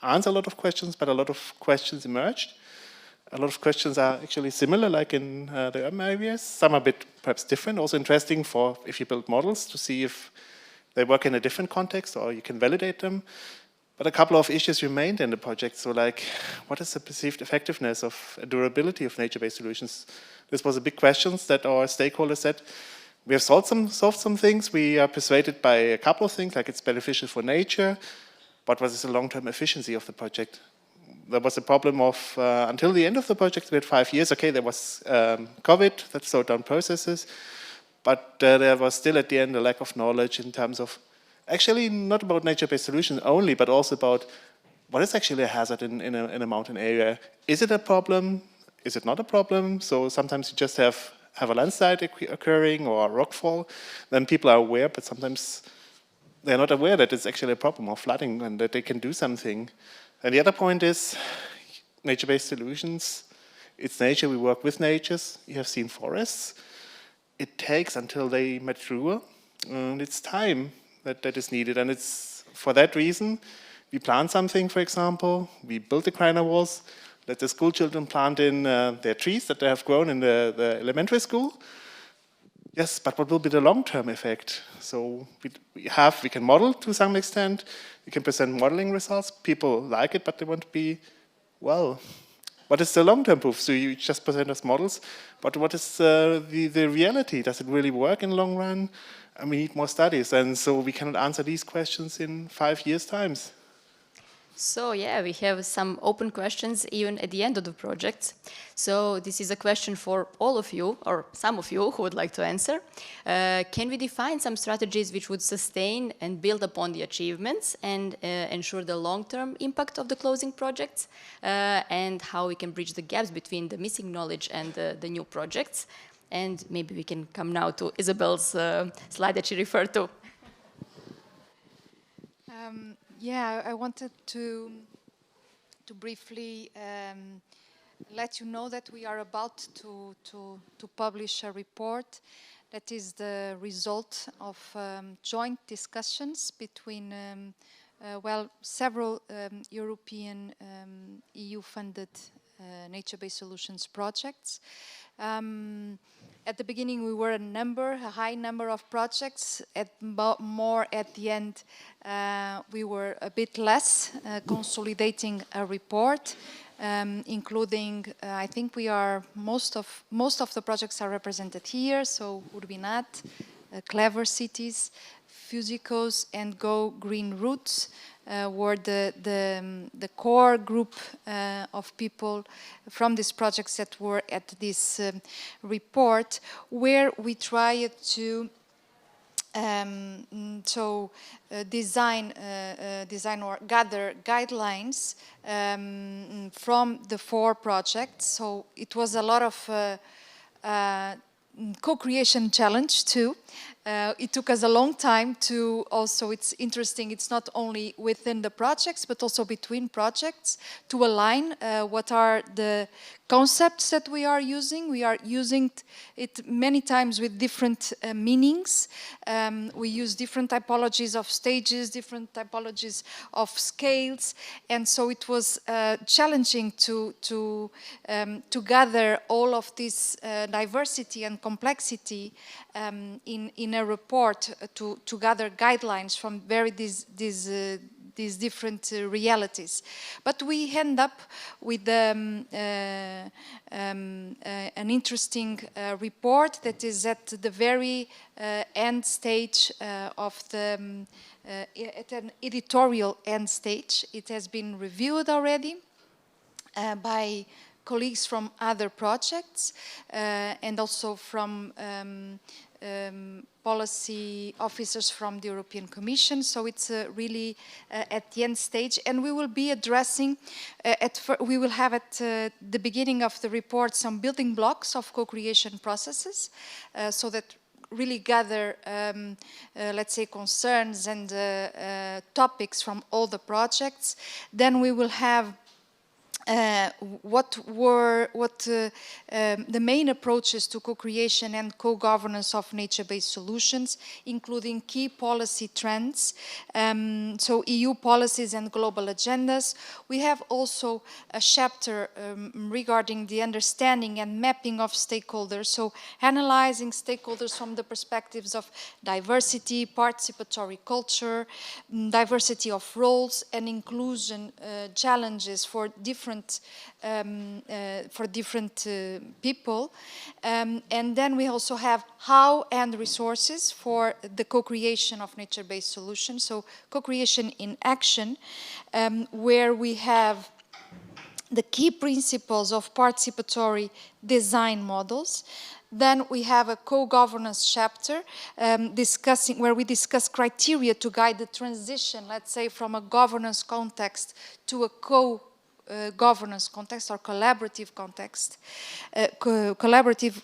answer a lot of questions, but a lot of questions emerged. A lot of questions are actually similar, like in the urban areas. Some are a bit perhaps different, also interesting for if you build models to see if they work in a different context or you can validate them. But a couple of issues remained in the project. So like, what is the perceived effectiveness of durability of nature-based solutions? This was a big question that our stakeholders said. We have solved some things. We are persuaded by a couple of things, like it's beneficial for nature. But what is the long-term efficiency of the project? There was a problem of, until the end of the project, we had 5 years. Okay, there was COVID that slowed down processes. But there was still at the end a lack of knowledge in terms of, actually not about nature-based solutions only, but also about what is actually a hazard in a mountain area. Is it a problem? is it not a problem? So sometimes you just have a landslide occurring or a rockfall, then people are aware, but sometimes they're not aware that it's actually a problem or flooding and that they can do something. And the other point is nature-based solutions. It's nature, we work with nature. You have seen forests. It takes until they mature, and it's time that is needed. And it's for that reason, we plant something, for example, we build the Kreiner walls, let the school children plant in their trees that they have grown in the elementary school. Yes, but what will be the long-term effect? So we can model to some extent, we can present modeling results, people like it, but they want to be, well, what is the long-term proof? So you just present us models, but what is the reality? Does it really work in the long run? And we need more studies, and so we cannot answer these questions in 5 years' times. So yeah, we have some open questions even at the end of the project. So this is a question for all of you, or some of you who would like to answer. Can we define some strategies which would sustain and build upon the achievements and ensure the long-term impact of the closing projects? And how we can bridge the gaps between the missing knowledge and the new projects? And maybe we can come now to Isabel's slide that she referred to. Yeah, I wanted to briefly let you know that we are about to publish a report that is the result of joint discussions between several European EU-funded nature-based solutions projects. At the beginning, we were a high number of projects. More at the end, we were a bit less, consolidating a report, including, I think most of the projects are represented here. So URBiNAT, CLEVER Cities, Fusicos, and Go Green Routes were the core group of people from these projects that were at this report, where we tried to design or gather guidelines from the 4 projects. So it was a lot of co-creation challenge too. It took us a long time to also, it's interesting, it's not only within the projects, but also between projects to align what are the concepts that we are using. We are using it many times with different meanings. We use different typologies of stages, different typologies of scales, and so it was challenging to gather all of this diversity and complexity in a report to gather guidelines from these different realities. But we end up with an interesting report that is at the very end stage of the, at an editorial end stage. It has been reviewed already by colleagues from other projects and also from policy officers from the European Commission. So it's really at the end stage, and we will be addressing, we will have at the beginning of the report some building blocks of co-creation processes, so that really gather, let's say, concerns and topics from all the projects. Then we will have what the main approaches to co-creation and co-governance of nature-based solutions, including key policy trends, so EU policies and global agendas. We have also a chapter regarding the understanding and mapping of stakeholders, so analyzing stakeholders from the perspectives of diversity, participatory culture, diversity of roles, and inclusion challenges for different people. And then we also have how and resources for the co-creation of nature-based solutions, so co-creation in action, where we have the key principles of participatory design models. Then we have a co-governance chapter where we discuss criteria to guide the transition, let's say, from a governance context to a governance context or collaborative context, collaborative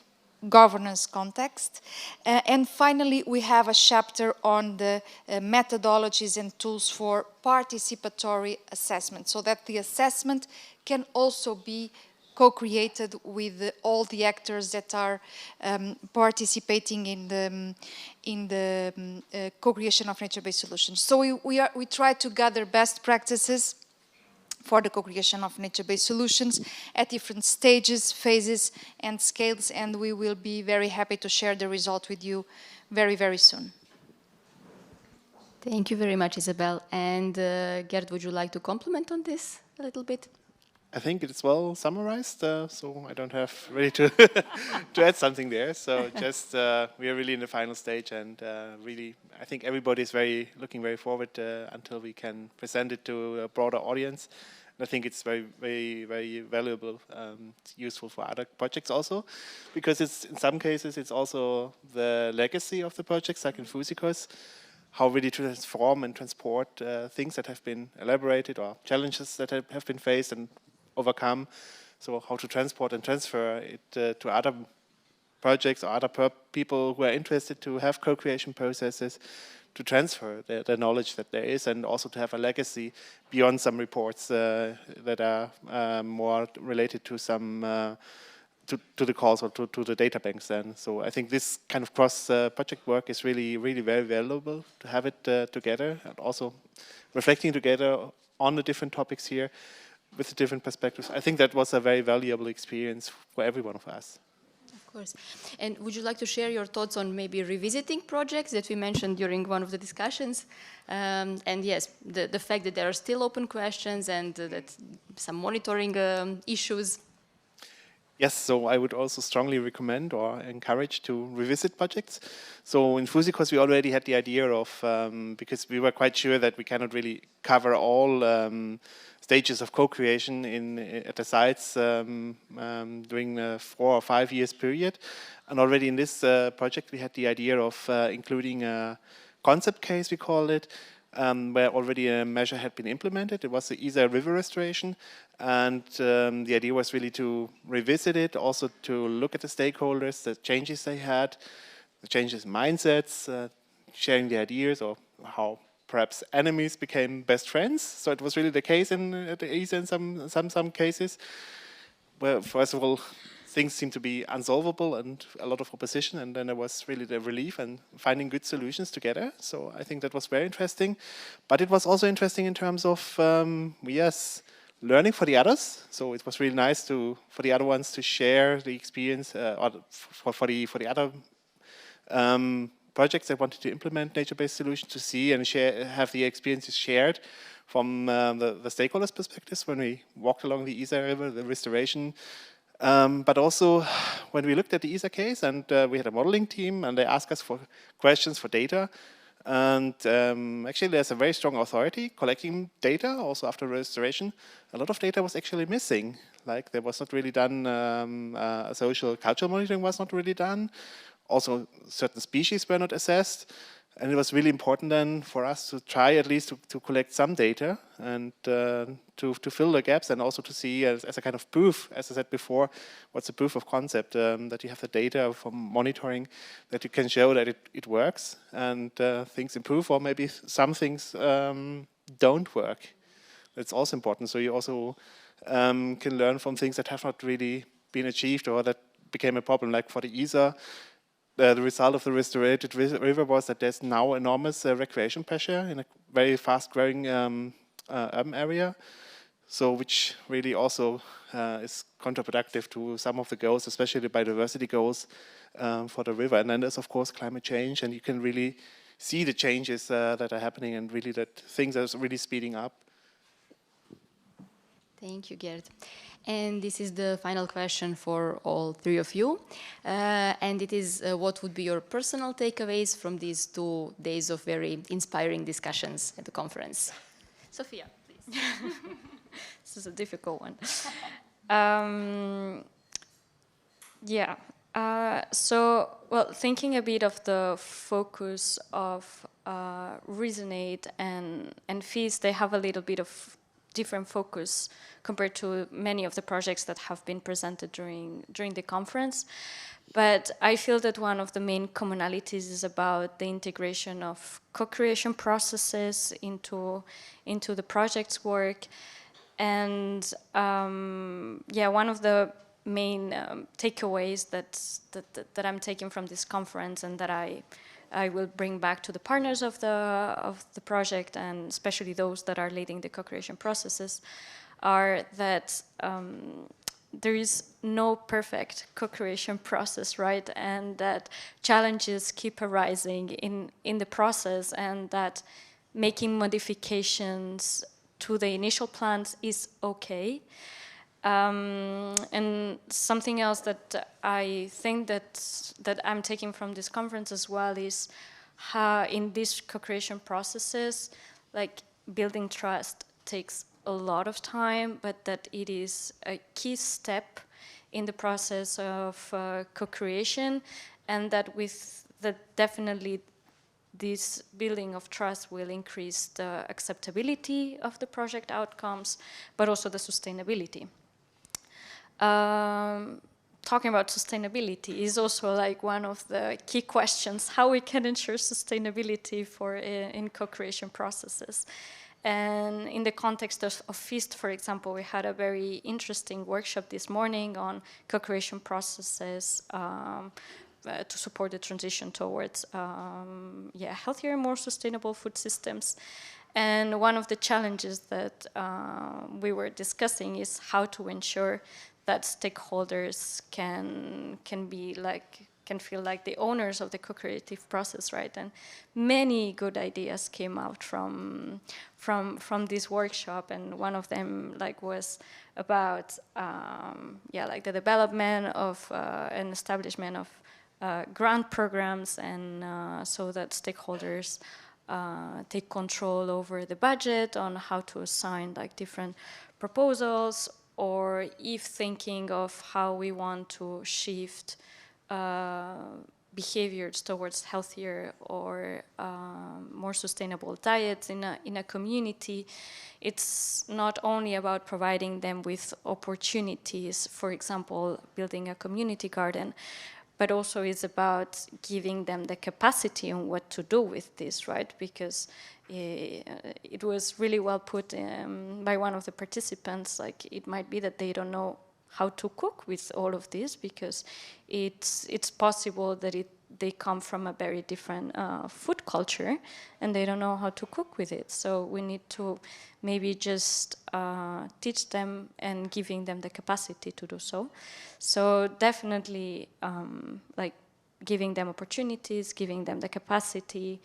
governance context. And finally, we have a chapter on the methodologies and tools for participatory assessment, so that the assessment can also be co-created with all the actors that are participating in the co-creation of nature-based solutions. So we try to gather best practices for the co-creation of nature-based solutions at different stages, phases, and scales, and we will be very happy to share the result with you very, very soon. Thank you very much, Isabel. And Gerd, would you like to comment on this a little bit? I think it's well summarized, so I don't have really to to add something there. So just we are really in the final stage, and really, I think everybody is looking very forward until we can present it to a broader audience. And I think it's very valuable, useful for other projects also, because it's in some cases it's also the legacy of the projects, like in Fusikos, how really to transform and transport things that have been elaborated or challenges that have been faced and overcome. So how to transport and transfer it to other projects or other people who are interested to have co-creation processes, to transfer the knowledge that there is, and also to have a legacy beyond some reports that are more related to some to the calls or to the data banks then. So I think this kind of cross-project work is really very valuable to have it together, and also reflecting together on the different topics here with the different perspectives. I think that was a very valuable experience for every one of us. Of course. And would you like to share your thoughts on maybe revisiting projects that we mentioned during one of the discussions? And yes, the fact that there are still open questions and that some monitoring issues. Yes, so I would also strongly recommend or encourage to revisit projects. So in Fusikos we already had the idea of, because we were quite sure that we cannot really cover all stages of co-creation at the sites during a 4 or 5 years period. And already in this project we had the idea of including a concept case, we call it, where already a measure had been implemented. It was the Isar River restoration, and the idea was really to revisit it, also to look at the stakeholders, the changes they had, the changes in mindsets, sharing the ideas, or how perhaps enemies became best friends. So it was really the case at the Isar in some cases, where first of all things seemed to be unsolvable and a lot of opposition, and then there was really the relief and finding good solutions together. So I think that was very interesting. But it was also interesting in terms of, yes, learning for the others. So it was really nice for the other ones to share the experience, or for the other projects that wanted to implement nature-based solutions, to see and have the experiences shared from the stakeholders' perspectives when we walked along the Isar River, the restoration. But also when we looked at the Isar case, and we had a modeling team, and they asked us for questions for data. And actually there's a very strong authority collecting data also after restoration. A lot of data was actually missing. Like there was not really done, social cultural monitoring was not really done. Also certain species were not assessed. And it was really important then for us to try at least to collect some data and to fill the gaps, and also to see as a kind of proof, as I said before, what's the proof of concept, that you have the data from monitoring, that you can show that it works and things improve, or maybe some things don't work. That's also important. So you also can learn from things that have not really been achieved or that became a problem, like for the Isar. The result of the restorated river was that there's now enormous recreation pressure in a very fast-growing urban area, so which really also is counterproductive to some of the goals, especially the biodiversity goals for the river. And then there's, of course, climate change, and you can really see the changes that are happening, and really that things are really speeding up. Thank you, Gerd. And this is the final question for all three of you. And it is, what would be your personal takeaways from these 2 days of very inspiring discussions at the conference? Sophia, please. This is a difficult one. Yeah. So, well, thinking a bit of the focus of ReasonAid and FEAST, they have a little bit of different focus compared to many of the projects that have been presented during the conference. But I feel that one of the main commonalities is about the integration of co-creation processes into the project's work. And yeah, one of the main takeaways that I'm taking from this conference, and that I will bring back to the partners of the project, and especially those that are leading the co-creation processes, are that there is no perfect co-creation process, right? And that challenges keep arising in the process, and that making modifications to the initial plans is okay. And something else that I think that I'm taking from this conference as well is how in these co-creation processes, like building trust takes a lot of time, but that it is a key step in the process of co-creation, and that with that definitely this building of trust will increase the acceptability of the project outcomes, but also the sustainability. Talking about sustainability is also like one of the key questions, how we can ensure sustainability in co-creation processes. And in the context of FEAST, for example, we had a very interesting workshop this morning on co-creation processes to support the transition towards healthier, more sustainable food systems. And one of the challenges that we were discussing is how to ensure that stakeholders can feel like the owners of the co-creative process, right? And many good ideas came out from this workshop, and one of them was about the development of and establishment of grant programs, and so that stakeholders take control over the budget, on how to assign different proposals, or if thinking of how we want to shift behaviors towards healthier or more sustainable diets in a community. It's not only about providing them with opportunities, for example, building a community garden, but also it's about giving them the capacity on what to do with this, right? Because it was really well put by one of the participants, it might be that they don't know how to cook with all of this, because it's possible that they come from a very different food culture, and they don't know how to cook with it. So we need to maybe just teach them and giving them the capacity to do so. So definitely giving them opportunities, giving them the capacity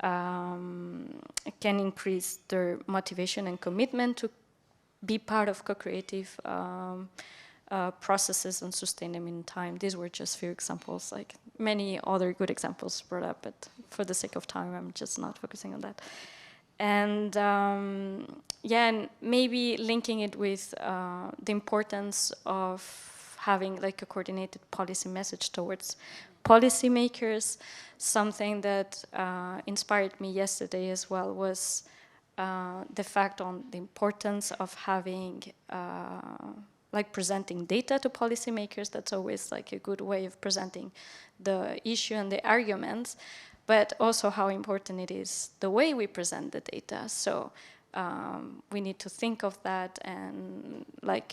can increase their motivation and commitment to be part of co-creative processes and sustain them in time. These were just few examples, many other good examples brought up, but for the sake of time, I'm just not focusing on that. And and maybe linking it with the importance of having a coordinated policy message towards policymakers. Something that inspired me yesterday as well was the fact on the importance of having presenting data to policymakers. That's always a good way of presenting the issue and the arguments, but also how important it is the way we present the data. So we need to think of that, and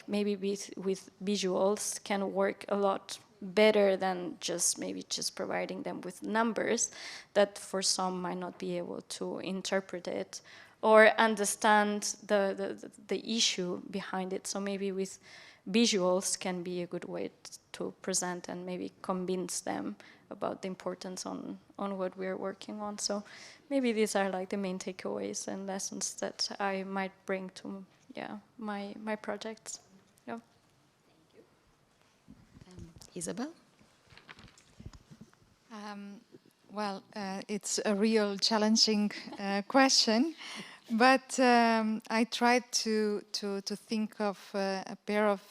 maybe with visuals can work a lot better than just providing them with numbers that for some might not be able to interpret it or understand the issue behind it. So maybe with visuals can be a good way to present and maybe convince them about the importance on what we're working on. So maybe these are the main takeaways and lessons that I might bring to my projects. Yeah. Thank you. Isabel? Well, it's a real challenging question, but I tried to think of a pair of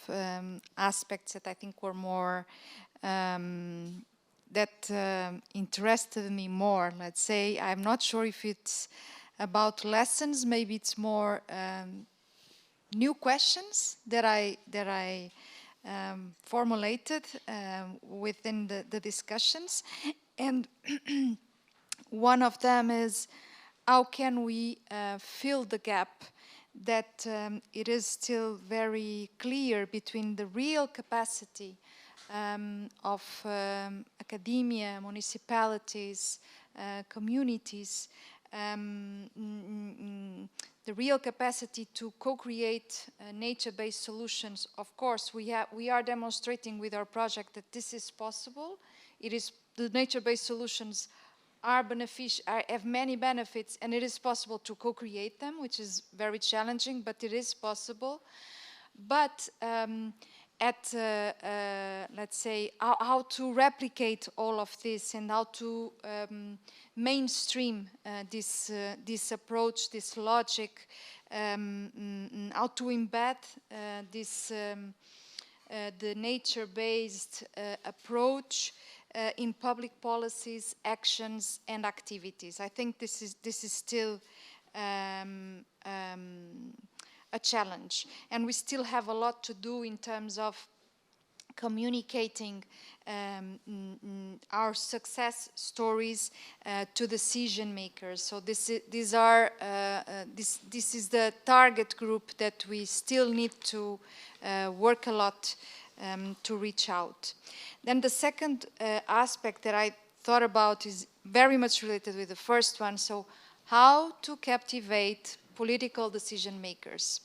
aspects that I think were more interested me more. Let's say, I'm not sure if it's about lessons. Maybe it's more new questions that I formulated within the discussions, and one of them is how can we fill the gap that it is still very clear between the real capacity of academia, municipalities, communities, the real capacity to co-create nature-based solutions. Of course, we are demonstrating with our project that this is possible. It is the nature-based solutions have many benefits, and it is possible to co-create them, which is very challenging, but it is possible. But let's say, how to replicate all of this and how to mainstream this approach, this logic, how to embed the nature-based approach in public policies, actions, and activities. I think this is still a challenge, and we still have a lot to do in terms of communicating our success stories to decision makers. So this is the target group that we still need to work a lot to reach out. Then the second aspect that I thought about is very much related with the first one. So how to captivate political decision makers.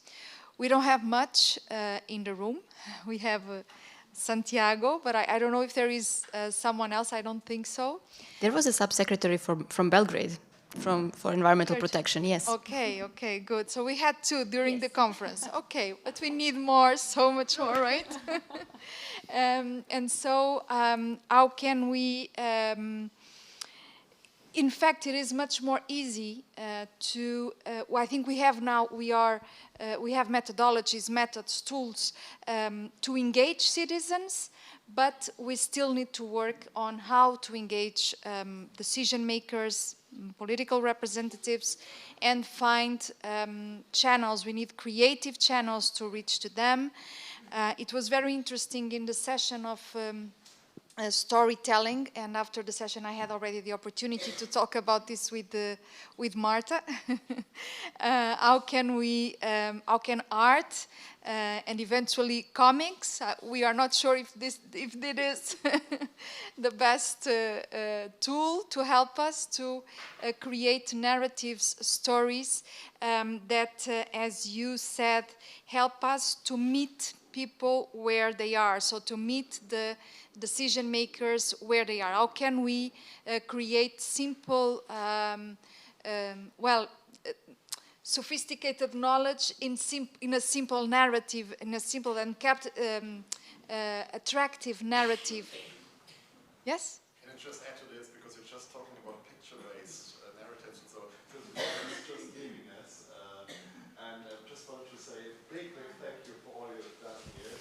We don't have much in the room. We have Santiago, but I don't know if there is someone else. I don't think so. There was a subsecretary from Belgrade, for environmental protection, yes. Okay, good. So we had two during the conference. Okay, but we need more, so much more, right? And so how can we... in fact, it is much more easy I think we have now, we have methodologies, methods, tools to engage citizens, but we still need to work on how to engage decision makers, political representatives, and find channels. We need creative channels to reach to them. It was very interesting in the session of storytelling, and after the session I had already the opportunity to talk about this with Marta. How can art and eventually comics, we are not sure if it is the best tool to help us to create narratives, stories that, as you said, help us to meet people where they are, so to meet the decision makers where they are. How can we create simple, sophisticated knowledge in a simple narrative, in a simple and attractive narrative? Yes? Can I just add to this, because you're just talking about picture-based narratives, and so this is just giving us, and I just wanted to say a big thank you for all you've done here.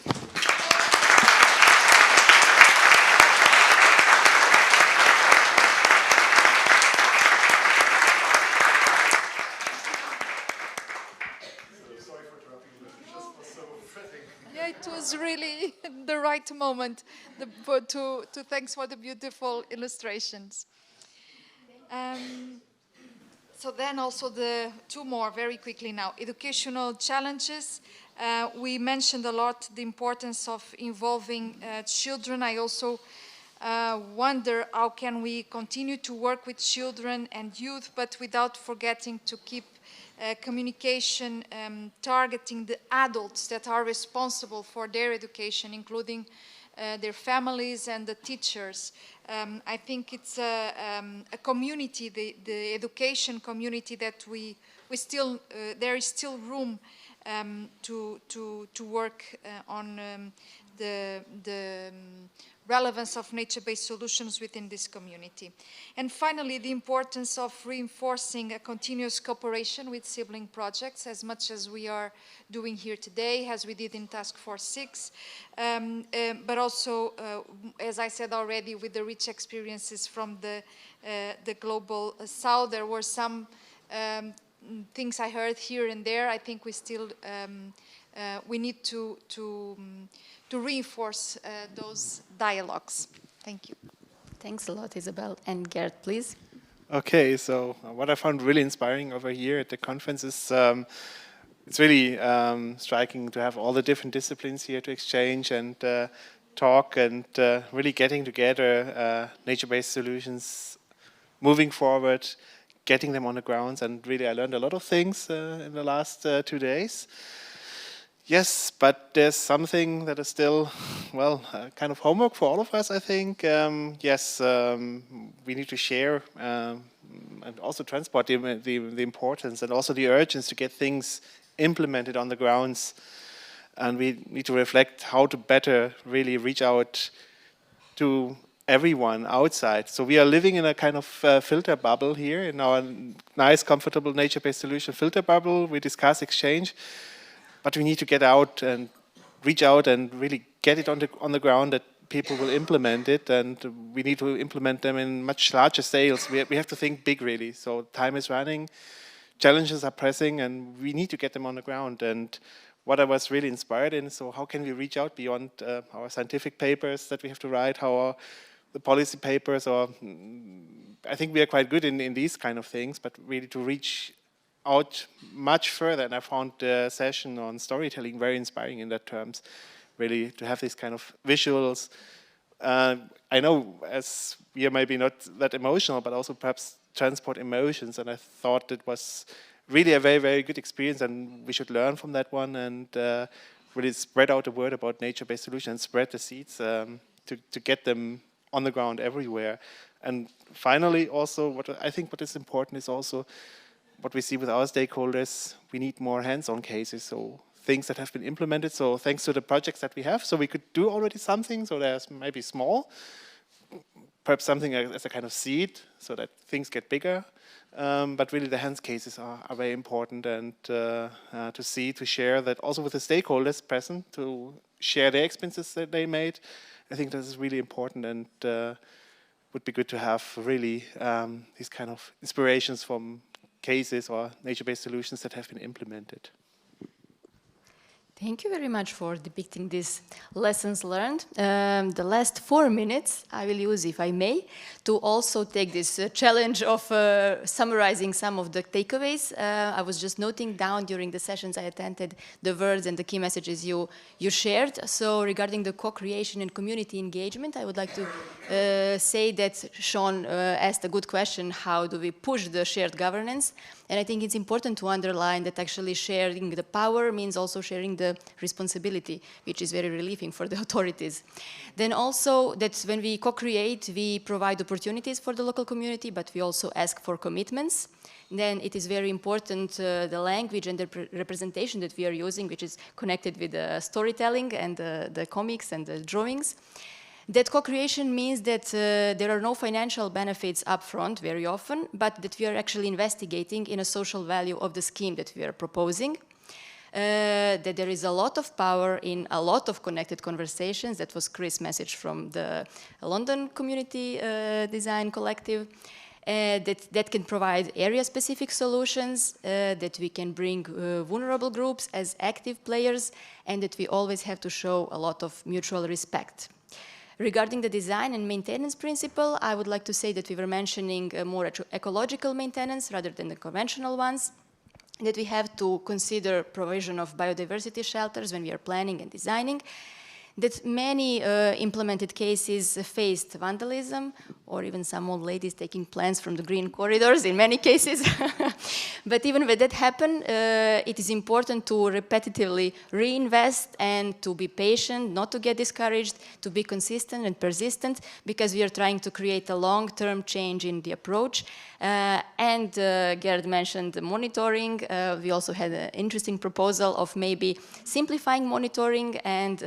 Yeah, it was really the right moment to thanks for the beautiful illustrations. So then also the two more very quickly now. Educational challenges. We mentioned a lot the importance of involving children. I also wonder how can we continue to work with children and youth, but without forgetting to keep communication targeting the adults that are responsible for their education, including their families and the teachers. I think it's a community, the education community, that we still, there is still room to work on the relevance of nature-based solutions within this community. And finally, the importance of reinforcing a continuous cooperation with sibling projects, as much as we are doing here today, as we did in Task Force 6, but also, as I said already, with the rich experiences from the Global South. There were some things I heard here and there. I think we still we need to reinforce those dialogues. Thank you. Thanks a lot, Isabel. And Gerd, please. Okay, so what I found really inspiring over here at the conference is it's really striking to have all the different disciplines here to exchange and talk and really getting together nature-based solutions, moving forward, getting them on the grounds, and really I learned a lot of things in the last 2 days. Yes, but there's something that is still, well, kind of homework for all of us, I think. Yes, we need to share and also transport the importance and also the urgency to get things implemented on the grounds. And we need to reflect how to better really reach out to everyone outside. So we are living in a kind of filter bubble here in our nice, comfortable nature-based solution filter bubble. We discuss exchange. But we need to get out and reach out and really get it on the ground that people will implement it, and we need to implement them in much larger scales. We have to think big, really. So time is running, challenges are pressing, and we need to get them on the ground. And what I was really inspired in, so how can we reach out beyond our scientific papers that we have to write, the policy papers, or I think we are quite good in these kind of things, but really to reach out much further, and I found the session on storytelling very inspiring in that terms, really to have these kind of visuals. I know as we are maybe not that emotional, but also perhaps transport emotions, and I thought it was really a very, very good experience, and we should learn from that one and really spread out the word about nature-based solutions, spread the seeds to get them on the ground everywhere. And finally, also, what is important is also what we see with our stakeholders. We need more hands-on cases, so things that have been implemented. So thanks to the projects that we have, so we could do already something, so there's maybe small, perhaps something as a kind of seed, so that things get bigger. But really the hands cases are very important, and to share that also with the stakeholders present, to share their experiences that they made. I think this is really important, and would be good to have really these kind of inspirations from cases or nature-based solutions that have been implemented. Thank you very much for depicting these lessons learned. The last 4 minutes I will use, if I may, to also take this challenge of summarizing some of the takeaways. I was just noting down during the sessions I attended the words and the key messages you shared. So regarding the co-creation and community engagement, I would like to say that Sean asked a good question: how do we push the shared governance? And I think it's important to underline that actually sharing the power means also sharing the responsibility, which is very relieving for the authorities. Then also that when we co-create, we provide opportunities for the local community, but we also ask for commitments. Then it is very important the language and the representation that we are using, which is connected with the storytelling and the comics and the drawings. That co-creation means that there are no financial benefits upfront very often, but that we are actually investigating in a social value of the scheme that we are proposing. That there is a lot of power in a lot of connected conversations. That was Chris' message from the London Community Design Collective. That can provide area-specific solutions, that we can bring vulnerable groups as active players, and that we always have to show a lot of mutual respect. Regarding the design and maintenance principle, I would like to say that we were mentioning more ecological maintenance rather than the conventional ones, that we have to consider provision of biodiversity shelters when we are planning and designing, that many implemented cases faced vandalism, or even some old ladies taking plants from the green corridors in many cases. But even when that happens, it is important to repetitively reinvest and to be patient, not to get discouraged, to be consistent and persistent, because we are trying to create a long-term change in the approach. And Gerd mentioned the monitoring. We also had an interesting proposal of maybe simplifying monitoring and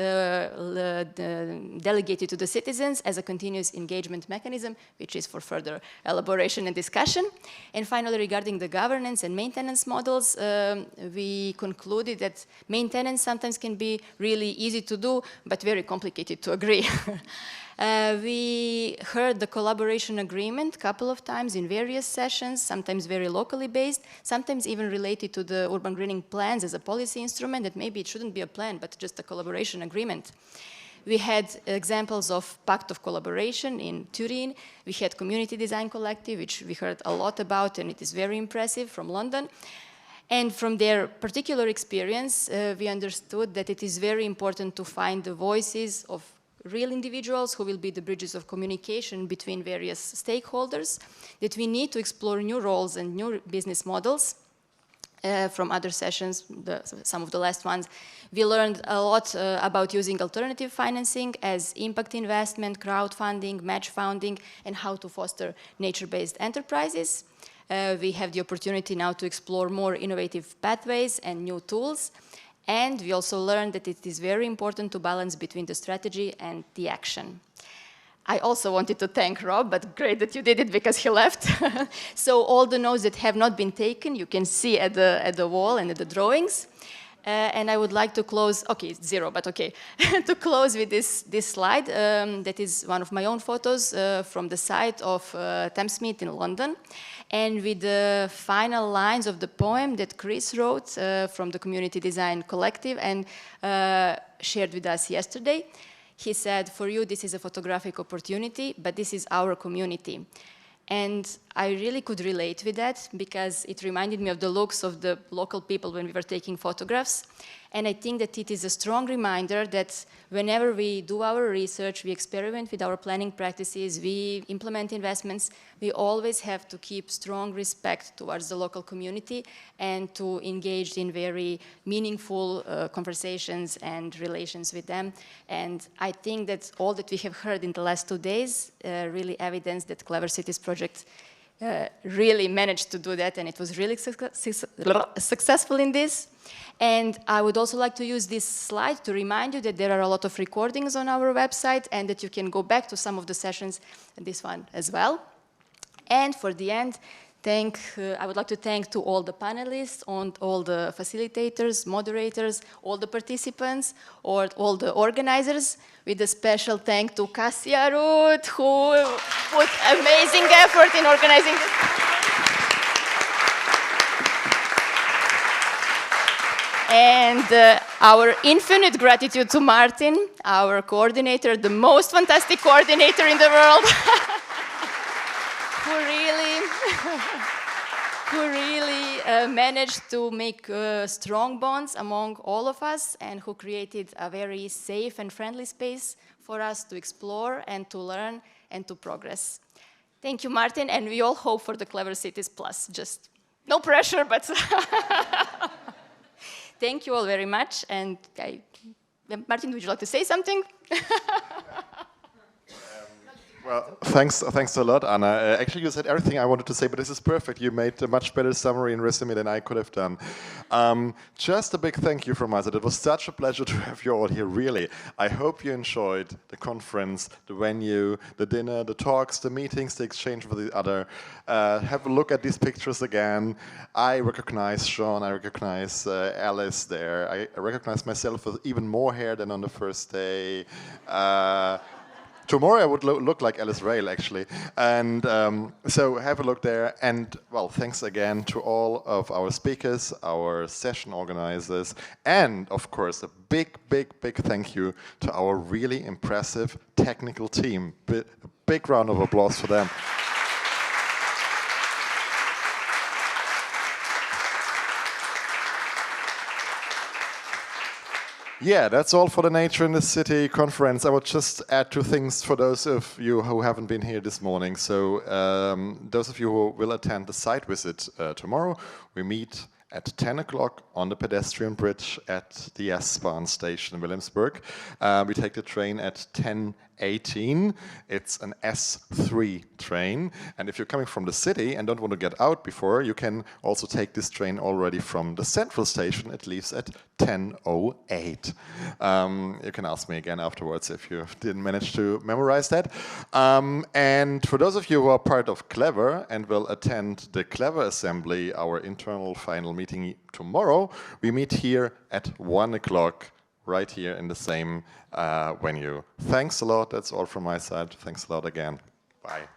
delegate it to the citizens as a continuous engagement mechanism, which is for further elaboration and discussion. And finally, regarding the governance and maintenance models, we concluded that maintenance sometimes can be really easy to do, but very complicated to agree. We heard the collaboration agreement a couple of times in various sessions, sometimes very locally based, sometimes even related to the urban greening plans as a policy instrument, that maybe it shouldn't be a plan, but just a collaboration agreement. We had examples of Pact of Collaboration in Turin. We had Community Design Collective, which we heard a lot about, and it is very impressive, from London. And from their particular experience, we understood that it is very important to find the voices of real individuals who will be the bridges of communication between various stakeholders, that we need to explore new roles and new business models. From other sessions, some of the last ones, we learned a lot about using alternative financing as impact investment, crowdfunding, match funding, and how to foster nature-based enterprises. We have the opportunity now to explore more innovative pathways and new tools. And we also learned that it is very important to balance between the strategy and the action. I also wanted to thank Rob, but great that you did it because he left. So all the notes that have not been taken, you can see at the wall and at the drawings. And I would like to close, okay, it's 0, but okay, to close with this slide. That is one of my own photos from the site of Thamesmead in London. And with the final lines of the poem that Chris wrote from the Community Design Collective and shared with us yesterday. He said, for you, this is a photographic opportunity, but this is our community. And I really could relate with that because it reminded me of the looks of the local people when we were taking photographs. And I think that it is a strong reminder that whenever we do our research, we experiment with our planning practices, we implement investments, we always have to keep strong respect towards the local community and to engage in very meaningful conversations and relations with them. And I think that all that we have heard in the last 2 days really evidence that Clever Cities project really managed to do that, and it was really successful in this. And I would also like to use this slide to remind you that there are a lot of recordings on our website and that you can go back to some of the sessions, and this one as well. And for the end, I would like to thank to all the panelists, all the facilitators, moderators, all the participants, or all the organizers, with a special thank to Cassia Ruth, who put amazing effort in organizing this. And our infinite gratitude to Martin, our coordinator, the most fantastic coordinator in the world, who really managed to make strong bonds among all of us and who created a very safe and friendly space for us to explore and to learn and to progress. Thank you, Martin, and we all hope for the Clever Cities Plus. Just no pressure, but thank you all very much. And Martin, would you like to say something? Well, thanks a lot, Anna. Actually, you said everything I wanted to say, but this is perfect. You made a much better summary and resume than I could have done. Just a big thank you from my side. It was such a pleasure to have you all here, really. I hope you enjoyed the conference, the venue, the dinner, the talks, the meetings, the exchange with the other. Have a look at these pictures again. I recognize Sean, I recognize Alice there. I recognize myself with even more hair than on the first day. Tomorrow I would look like Alice Rail, actually. And so have a look there. And, well, thanks again to all of our speakers, our session organizers, and, of course, a big, big, big thank you to our really impressive technical team. A big round of applause for them. Yeah, that's all for the Nature in the City conference. I would just add 2 things for those of you who haven't been here this morning. So those of you who will attend the site visit tomorrow, we meet at 10 o'clock on the pedestrian bridge at the S-Bahn station in Williamsburg. We take the train at 10:18. It's an S3 train. And if you're coming from the city and don't want to get out before, you can also take this train already from the central station. It leaves at 10:08. You can ask me again afterwards if you didn't manage to memorize that. And for those of you who are part of Clever and will attend the Clever Assembly, our internal final meeting tomorrow, we meet here at 1 o'clock right here in the same venue. Thanks a lot. That's all from my side. Thanks a lot again. Bye.